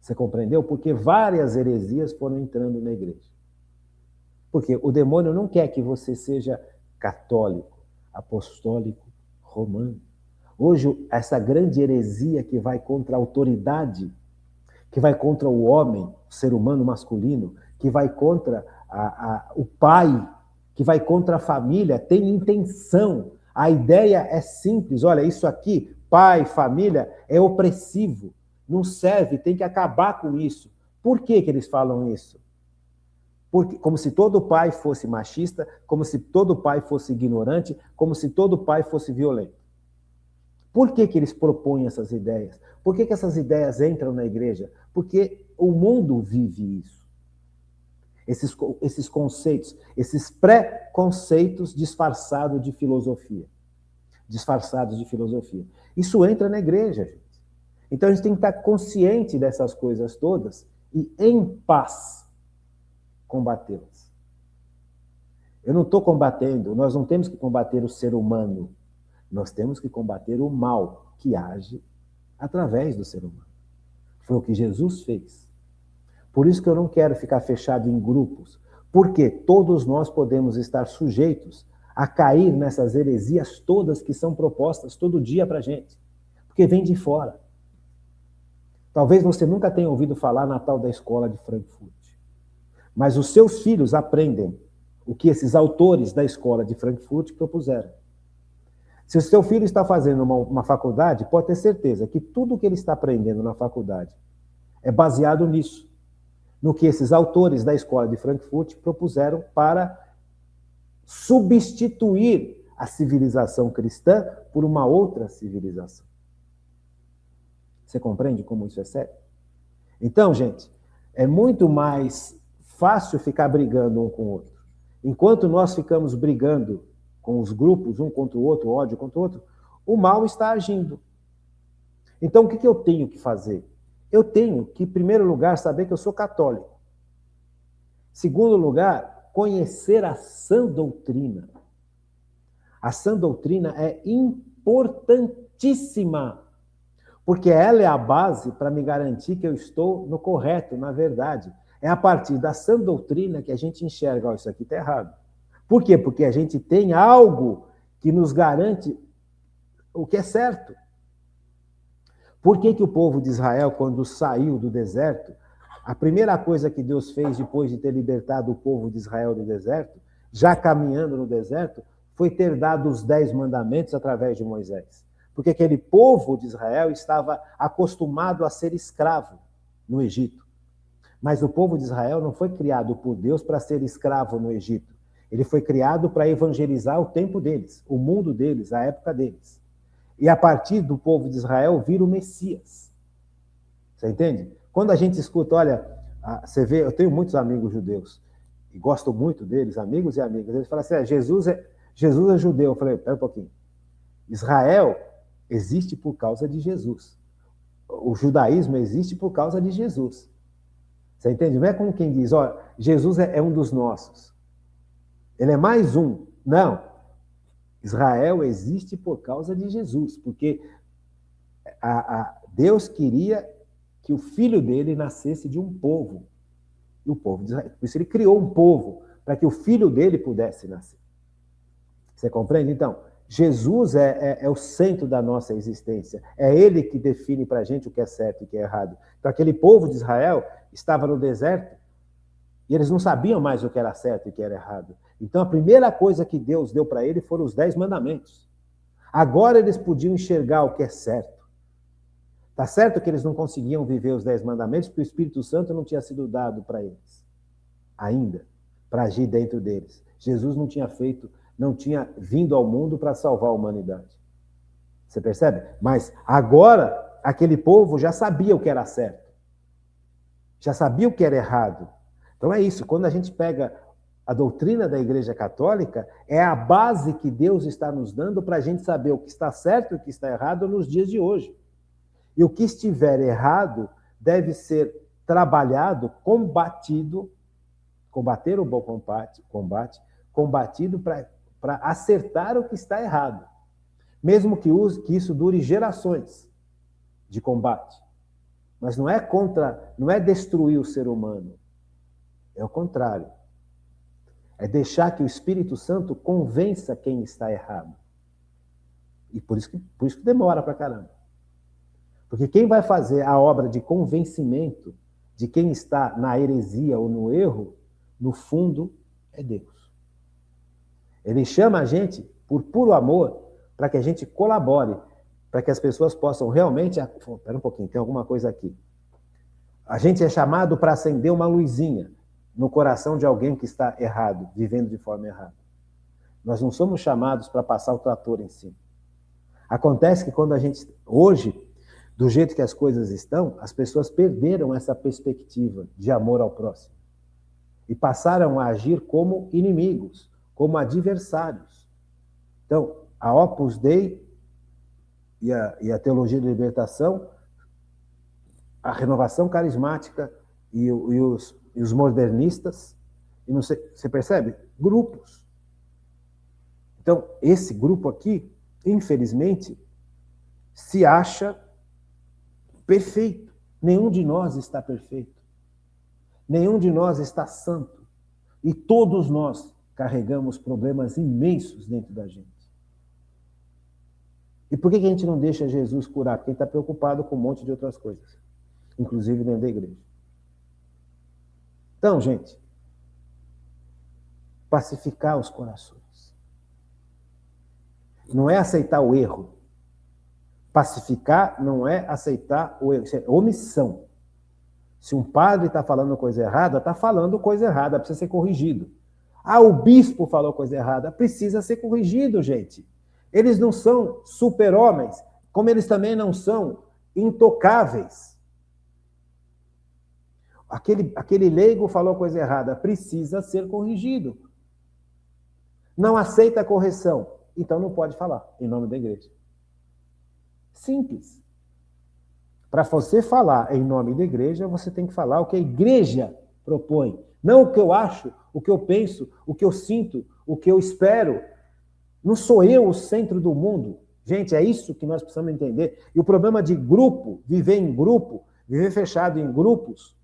A: Você compreendeu? Porque várias heresias foram entrando na igreja. Porque o demônio não quer que você seja católico, apostólico, romano. Hoje, essa grande heresia que vai contra a autoridade, que vai contra o homem, o ser humano masculino, que vai contra o pai, que vai contra a família, tem intenção. A ideia é simples. Olha, isso aqui, pai, família, é opressivo. Não serve, tem que acabar com isso. Por que eles falam isso? Porque, como se todo pai fosse machista, como se todo pai fosse ignorante, como se todo pai fosse violento. Por que eles propõem essas ideias? Por que essas ideias entram na igreja? Porque o mundo vive isso. Esses conceitos, esses pré-conceitos disfarçados de filosofia. Isso entra na igreja, gente. Então a gente tem que estar consciente dessas coisas todas e, em paz, combatê-las. Eu não estou combatendo, nós não temos que combater o ser humano, nós temos que combater o mal que age através do ser humano. Foi o que Jesus fez. Por isso que eu não quero ficar fechado em grupos, porque todos nós podemos estar sujeitos a cair nessas heresias todas que são propostas todo dia para a gente, porque vem de fora. Talvez você nunca tenha ouvido falar na tal da escola de Frankfurt, mas os seus filhos aprendem o que esses autores da escola de Frankfurt propuseram. Se o seu filho está fazendo uma faculdade, pode ter certeza que tudo o que ele está aprendendo na faculdade é baseado nisso, no que esses autores da escola de Frankfurt propuseram para substituir a civilização cristã por uma outra civilização. Você compreende como isso é sério? Então, gente, é muito mais fácil ficar brigando um com o outro. Enquanto nós ficamos brigando com os grupos, um contra o outro, ódio contra o outro, o mal está agindo. Então, o que eu tenho que fazer? Eu tenho que, em primeiro lugar, saber que eu sou católico. Segundo lugar, conhecer a sã doutrina. A sã doutrina é importantíssima, porque ela é a base para me garantir que eu estou no correto, na verdade. É a partir da sã doutrina que a gente enxerga, isso aqui está errado. Por quê? Porque a gente tem algo que nos garante o que é certo. Por que o povo de Israel, quando saiu do deserto, a primeira coisa que Deus fez depois de ter libertado o povo de Israel do deserto, já caminhando no deserto, foi ter dado os 10 mandamentos através de Moisés. Porque aquele povo de Israel estava acostumado a ser escravo no Egito. Mas o povo de Israel não foi criado por Deus para ser escravo no Egito. Ele foi criado para evangelizar o tempo deles, o mundo deles, a época deles. E a partir do povo de Israel vir o Messias. Você entende? Quando a gente escuta, olha, você vê, eu tenho muitos amigos judeus, e gosto muito deles, amigos e amigas, eles falam assim, Jesus é judeu. Eu falei, pera um pouquinho. Israel existe por causa de Jesus. O judaísmo existe por causa de Jesus. Você entende? Não é como quem diz, ó, Jesus é um dos nossos. Ele é mais um. Não. Israel existe por causa de Jesus, porque Deus queria que o filho dele nascesse de um povo. E o povo de Israel. Por isso ele criou um povo, para que o filho dele pudesse nascer. Você compreende? Então, Jesus é o centro da nossa existência. É ele que define para a gente o que é certo e o que é errado. Então, aquele povo de Israel estava no deserto e eles não sabiam mais o que era certo e o que era errado. Então, a primeira coisa que Deus deu para eles foram os 10 mandamentos. Agora eles podiam enxergar o que é certo. Tá certo que eles não conseguiam viver os 10 mandamentos porque o Espírito Santo não tinha sido dado para eles ainda, para agir dentro deles. Jesus não tinha vindo ao mundo para salvar a humanidade. Você percebe? Mas agora, aquele povo já sabia o que era certo. Já sabia o que era errado. Então é isso, quando a gente pega a doutrina da Igreja Católica, é a base que Deus está nos dando para a gente saber o que está certo e o que está errado nos dias de hoje. E o que estiver errado deve ser trabalhado, combatido, combater o bom combate, combatido para acertar o que está errado. Mesmo que isso dure gerações de combate. Mas não é destruir o ser humano. É o contrário. É deixar que o Espírito Santo convença quem está errado. E por isso que demora pra caramba. Porque quem vai fazer a obra de convencimento de quem está na heresia ou no erro, no fundo, é Deus. Ele chama a gente, por puro amor, para que a gente colabore, para que as pessoas possam realmente... Espera um pouquinho, tem alguma coisa aqui. A gente é chamado para acender uma luzinha no coração de alguém que está errado, vivendo de forma errada. Nós não somos chamados para passar o trator em cima. Acontece que quando a gente... Hoje, do jeito que as coisas estão, as pessoas perderam essa perspectiva de amor ao próximo. E passaram a agir como inimigos, como adversários. Então, a Opus Dei e a Teologia da Libertação, a renovação carismática e os modernistas, e não sei, você percebe? Grupos. Então, esse grupo aqui, infelizmente, se acha perfeito. Nenhum de nós está perfeito. Nenhum de nós está santo. E todos nós carregamos problemas imensos dentro da gente. E por que a gente não deixa Jesus curar? Porque ele está preocupado com um monte de outras coisas, inclusive dentro da igreja. Então, gente, pacificar os corações. Não é aceitar o erro. Pacificar não é aceitar o erro, isso é omissão. Se um padre está falando coisa errada, está falando coisa errada, precisa ser corrigido. Ah, o bispo falou coisa errada, precisa ser corrigido, gente. Eles não são super-homens, como eles também não são intocáveis. Aquele leigo falou coisa errada, precisa ser corrigido. Não aceita a correção, então não pode falar em nome da igreja. Simples. Para você falar em nome da igreja, você tem que falar o que a igreja propõe. Não o que eu acho, o que eu penso, o que eu sinto, o que eu espero. Não sou eu o centro do mundo. Gente, é isso que nós precisamos entender. E o problema de grupo, viver em grupo, viver fechado em grupos,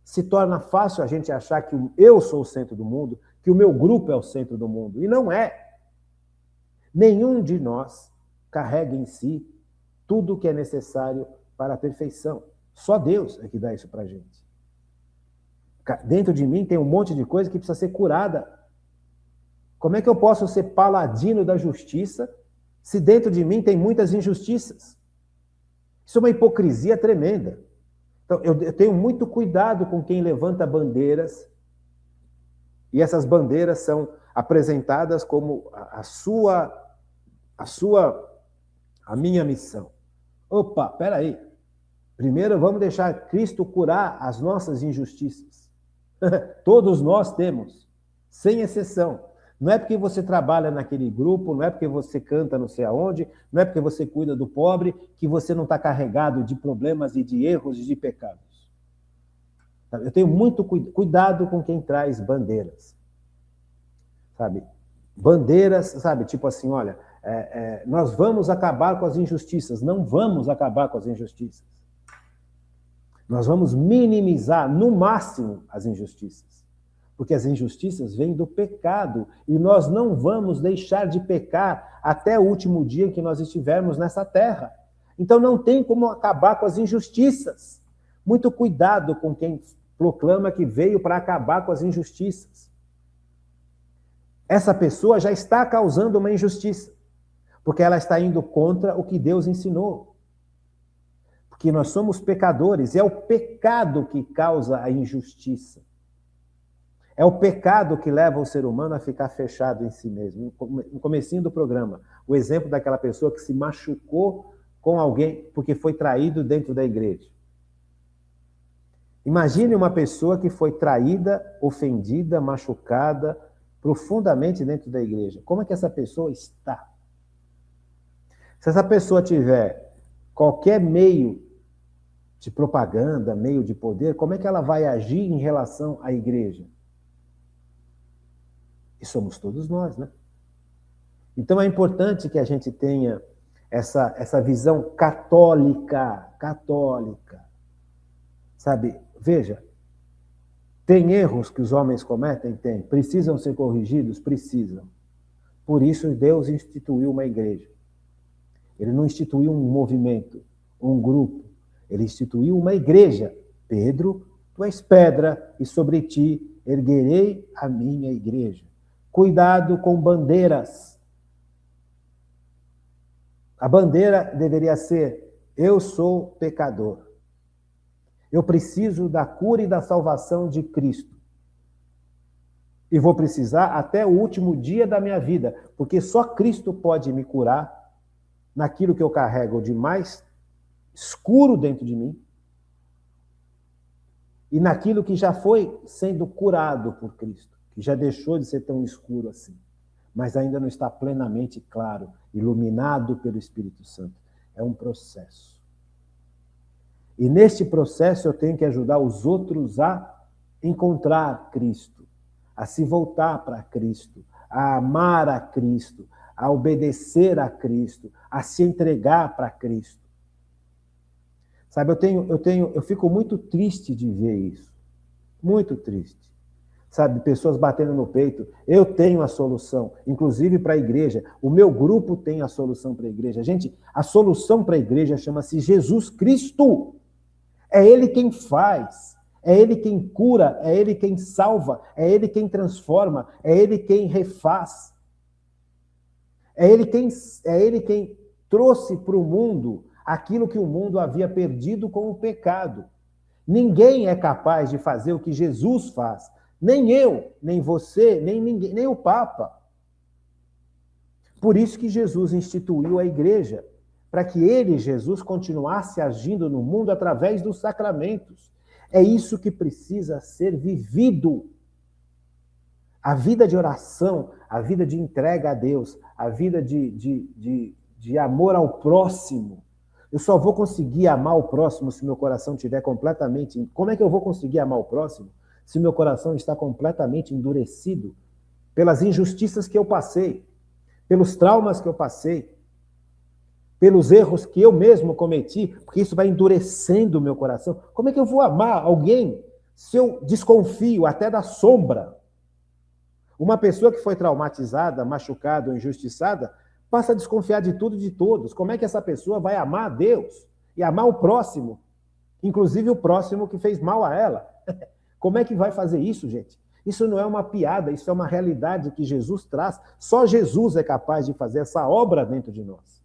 A: se torna fácil a gente achar que eu sou o centro do mundo, que o meu grupo é o centro do mundo. E não é. Nenhum de nós carrega em si tudo o que é necessário para a perfeição. Só Deus é que dá isso para a gente. Dentro de mim tem um monte de coisa que precisa ser curada. Como é que eu posso ser paladino da justiça se dentro de mim tem muitas injustiças? Isso é uma hipocrisia tremenda. Então, eu tenho muito cuidado com quem levanta bandeiras, e essas bandeiras são apresentadas como a minha missão. Opa, peraí. Primeiro vamos deixar Cristo curar as nossas injustiças. Todos nós temos, sem exceção. Não é porque você trabalha naquele grupo, não é porque você canta não sei aonde, não é porque você cuida do pobre, que você não está carregado de problemas e de erros e de pecados. Eu tenho muito cuidado com quem traz bandeiras. Sabe? Bandeiras, sabe? Tipo assim, olha, nós vamos acabar com as injustiças. Não vamos acabar com as injustiças. Nós vamos minimizar, no máximo, as injustiças. Porque as injustiças vêm do pecado. E nós não vamos deixar de pecar até o último dia em que nós estivermos nessa terra. Então não tem como acabar com as injustiças. Muito cuidado com quem proclama que veio para acabar com as injustiças. Essa pessoa já está causando uma injustiça. Porque ela está indo contra o que Deus ensinou. Porque nós somos pecadores. É o pecado que causa a injustiça. É o pecado que leva o ser humano a ficar fechado em si mesmo. No comecinho do programa, o exemplo daquela pessoa que se machucou com alguém porque foi traído dentro da igreja. Imagine uma pessoa que foi traída, ofendida, machucada profundamente dentro da igreja. Como é que essa pessoa está? Se essa pessoa tiver qualquer meio de propaganda, meio de poder, como é que ela vai agir em relação à igreja? E somos todos nós, né? Então é importante que a gente tenha essa visão católica. Sabe? Veja, tem erros que os homens cometem? Tem. Precisam ser corrigidos? Precisam. Por isso Deus instituiu uma igreja. Ele não instituiu um movimento, um grupo. Ele instituiu uma igreja. Pedro, tu és pedra, e sobre ti erguerei a minha igreja. Cuidado com bandeiras. A bandeira deveria ser: eu sou pecador. Eu preciso da cura e da salvação de Cristo. E vou precisar até o último dia da minha vida, porque só Cristo pode me curar naquilo que eu carrego de mais escuro dentro de mim e naquilo que já foi sendo curado por Cristo, que já deixou de ser tão escuro assim, mas ainda não está plenamente claro, iluminado pelo Espírito Santo. É um processo. E neste processo eu tenho que ajudar os outros a encontrar Cristo, a se voltar para Cristo, a amar a Cristo, a obedecer a Cristo, a se entregar para Cristo. Sabe, eu fico muito triste de ver isso. Muito triste. Sabe, pessoas batendo no peito. Eu tenho a solução, inclusive para a igreja. O meu grupo tem a solução para a igreja. Gente, a solução para a igreja chama-se Jesus Cristo. É Ele quem faz, é Ele quem cura, é Ele quem salva, é Ele quem transforma, é Ele quem refaz. É Ele quem trouxe para o mundo aquilo que o mundo havia perdido com o pecado. Ninguém é capaz de fazer o que Jesus faz. Nem eu, nem você, nem ninguém, nem o Papa. Por isso que Jesus instituiu a igreja, para que ele, Jesus, continuasse agindo no mundo através dos sacramentos. É isso que precisa ser vivido. A vida de oração, a vida de entrega a Deus, a vida de amor ao próximo. Eu só vou conseguir amar o próximo se meu coração estiver completamente... Como é que eu vou conseguir amar o próximo se meu coração está completamente endurecido pelas injustiças que eu passei, pelos traumas que eu passei, pelos erros que eu mesmo cometi, porque isso vai endurecendo o meu coração? Como é que eu vou amar alguém se eu desconfio até da sombra? Uma pessoa que foi traumatizada, machucada ou injustiçada, passa a desconfiar de tudo e de todos. Como é que essa pessoa vai amar a Deus e amar o próximo? Inclusive o próximo que fez mal a ela. Como é que vai fazer isso, gente? Isso não é uma piada, isso é uma realidade que Jesus traz. Só Jesus é capaz de fazer essa obra dentro de nós.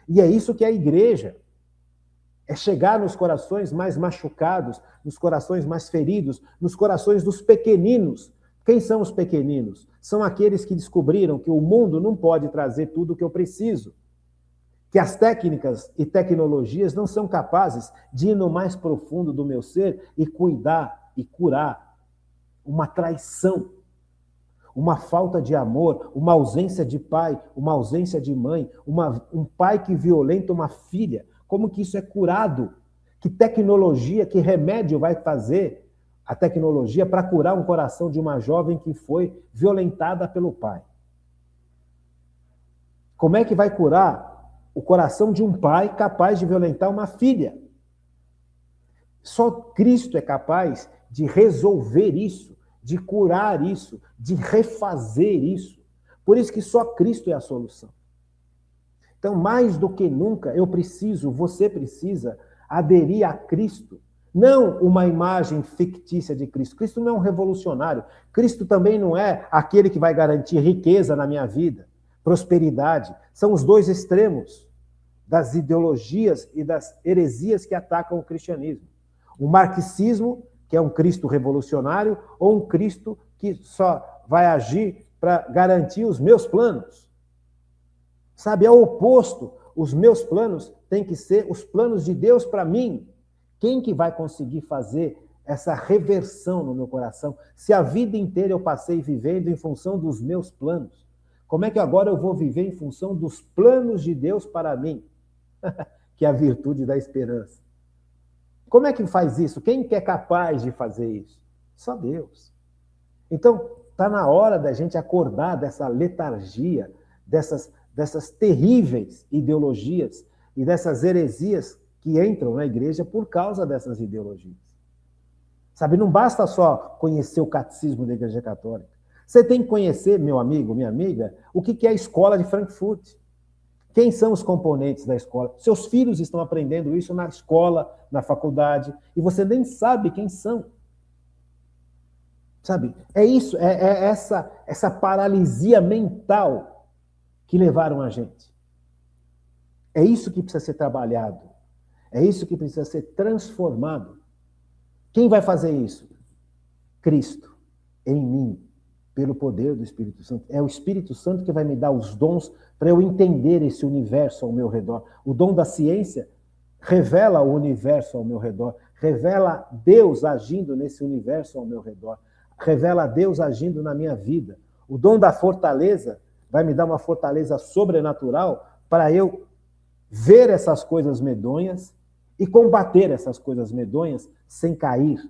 A: E é isso que é a igreja. É chegar nos corações mais machucados, nos corações mais feridos, nos corações dos pequeninos. Quem são os pequeninos? São aqueles que descobriram que o mundo não pode trazer tudo o que eu preciso. Que as técnicas e tecnologias não são capazes de ir no mais profundo do meu ser e cuidar e curar uma traição, uma falta de amor, uma ausência de pai, uma ausência de mãe, um pai que violenta uma filha. Como que isso é curado? Que tecnologia, que remédio vai fazer a tecnologia para curar um coração de uma jovem que foi violentada pelo pai? Como é que vai curar o coração de um pai capaz de violentar uma filha? Só Cristo é capaz de resolver isso, de curar isso, de refazer isso. Por isso que só Cristo é a solução. Então, mais do que nunca, você precisa aderir a Cristo. Não uma imagem fictícia de Cristo. Cristo não é um revolucionário. Cristo também não é aquele que vai garantir riqueza na minha vida, prosperidade. São os dois extremos das ideologias e das heresias que atacam o cristianismo. O marxismo, que é um Cristo revolucionário, ou um Cristo que só vai agir para garantir os meus planos. Sabe, é o oposto. Os meus planos têm que ser os planos de Deus para mim. Quem que vai conseguir fazer essa reversão no meu coração se a vida inteira eu passei vivendo em função dos meus planos? Como é que agora eu vou viver em função dos planos de Deus para mim? Que é a virtude da esperança. Como é que faz isso? Quem que é capaz de fazer isso? Só Deus. Então, está na hora da gente acordar dessa letargia, dessas terríveis ideologias e dessas heresias que entram na igreja por causa dessas ideologias. Sabe, não basta só conhecer o catecismo da Igreja Católica. Você tem que conhecer, meu amigo, minha amiga, o que é a escola de Frankfurt. Quem são os componentes da escola? Seus filhos estão aprendendo isso na escola, na faculdade, e você nem sabe quem são. Sabe? É isso, é essa paralisia mental que levaram a gente. É isso que precisa ser trabalhado. É isso que precisa ser transformado. Quem vai fazer isso? Cristo, em mim, pelo poder do Espírito Santo. É o Espírito Santo que vai me dar os dons para eu entender esse universo ao meu redor. O dom da ciência revela o universo ao meu redor, revela Deus agindo nesse universo ao meu redor, revela Deus agindo na minha vida. O dom da fortaleza vai me dar uma fortaleza sobrenatural para eu ver essas coisas medonhas e combater essas coisas medonhas sem cair,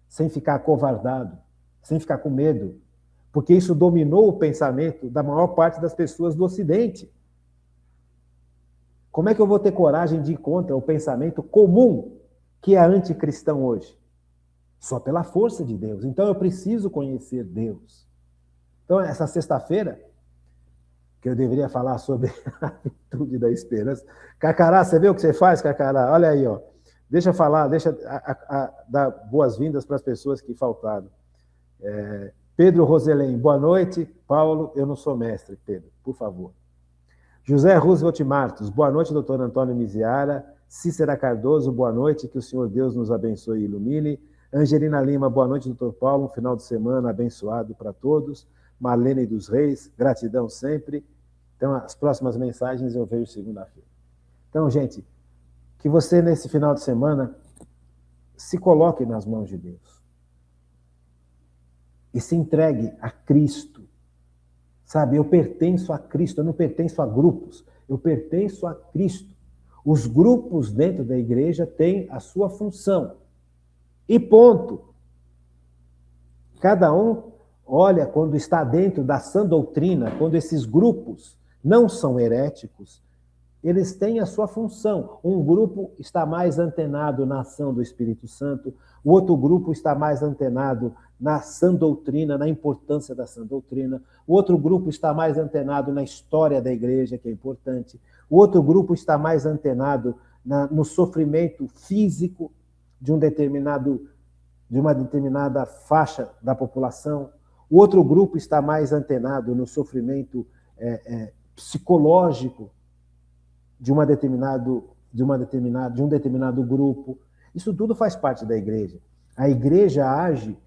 A: sem ficar acovardado, sem ficar com medo, porque isso dominou o pensamento da maior parte das pessoas do Ocidente. Como é que eu vou ter coragem de ir contra o pensamento comum que é anticristão hoje? Só pela força de Deus. Então eu preciso conhecer Deus. Então essa sexta-feira, que eu deveria falar sobre a virtude da esperança. Cacará, você vê o que você faz, Cacará? Olha aí, ó. Deixa eu falar, deixa dar boas-vindas para as pessoas que faltaram. Pedro Roselém, boa noite. Paulo, eu não sou mestre, Pedro, por favor. José Roosevelt Martos, boa noite, doutor Antônio Miziara. Cícera Cardoso, boa noite, que o Senhor Deus nos abençoe e ilumine. Angelina Lima, boa noite, doutor Paulo, um final de semana abençoado para todos. Marlene dos Reis, gratidão sempre. Então, as próximas mensagens eu vejo segunda-feira. Então, gente, que você, nesse final de semana, se coloque nas mãos de Deus. E se entregue a Cristo. Sabe, eu pertenço a Cristo, eu não pertenço a grupos, eu pertenço a Cristo. Os grupos dentro da igreja têm a sua função. E ponto. Cada um olha quando está dentro da sã doutrina, quando esses grupos não são heréticos, eles têm a sua função. Um grupo está mais antenado na ação do Espírito Santo, o outro grupo está mais antenado na sã doutrina, na importância da sã doutrina, o outro grupo está mais antenado na história da igreja, que é importante, o outro grupo está mais antenado no sofrimento físico de um determinado de uma determinada faixa da população, o outro grupo está mais antenado no sofrimento psicológico de um determinado grupo. Isso tudo faz parte da igreja. A igreja age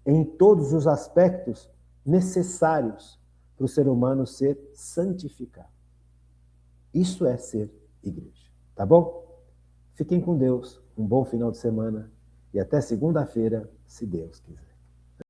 A: em todos os aspectos necessários para o ser humano ser santificado. Isso é ser igreja. Tá bom? Fiquem com Deus. Um bom final de semana. E até segunda-feira, se Deus quiser.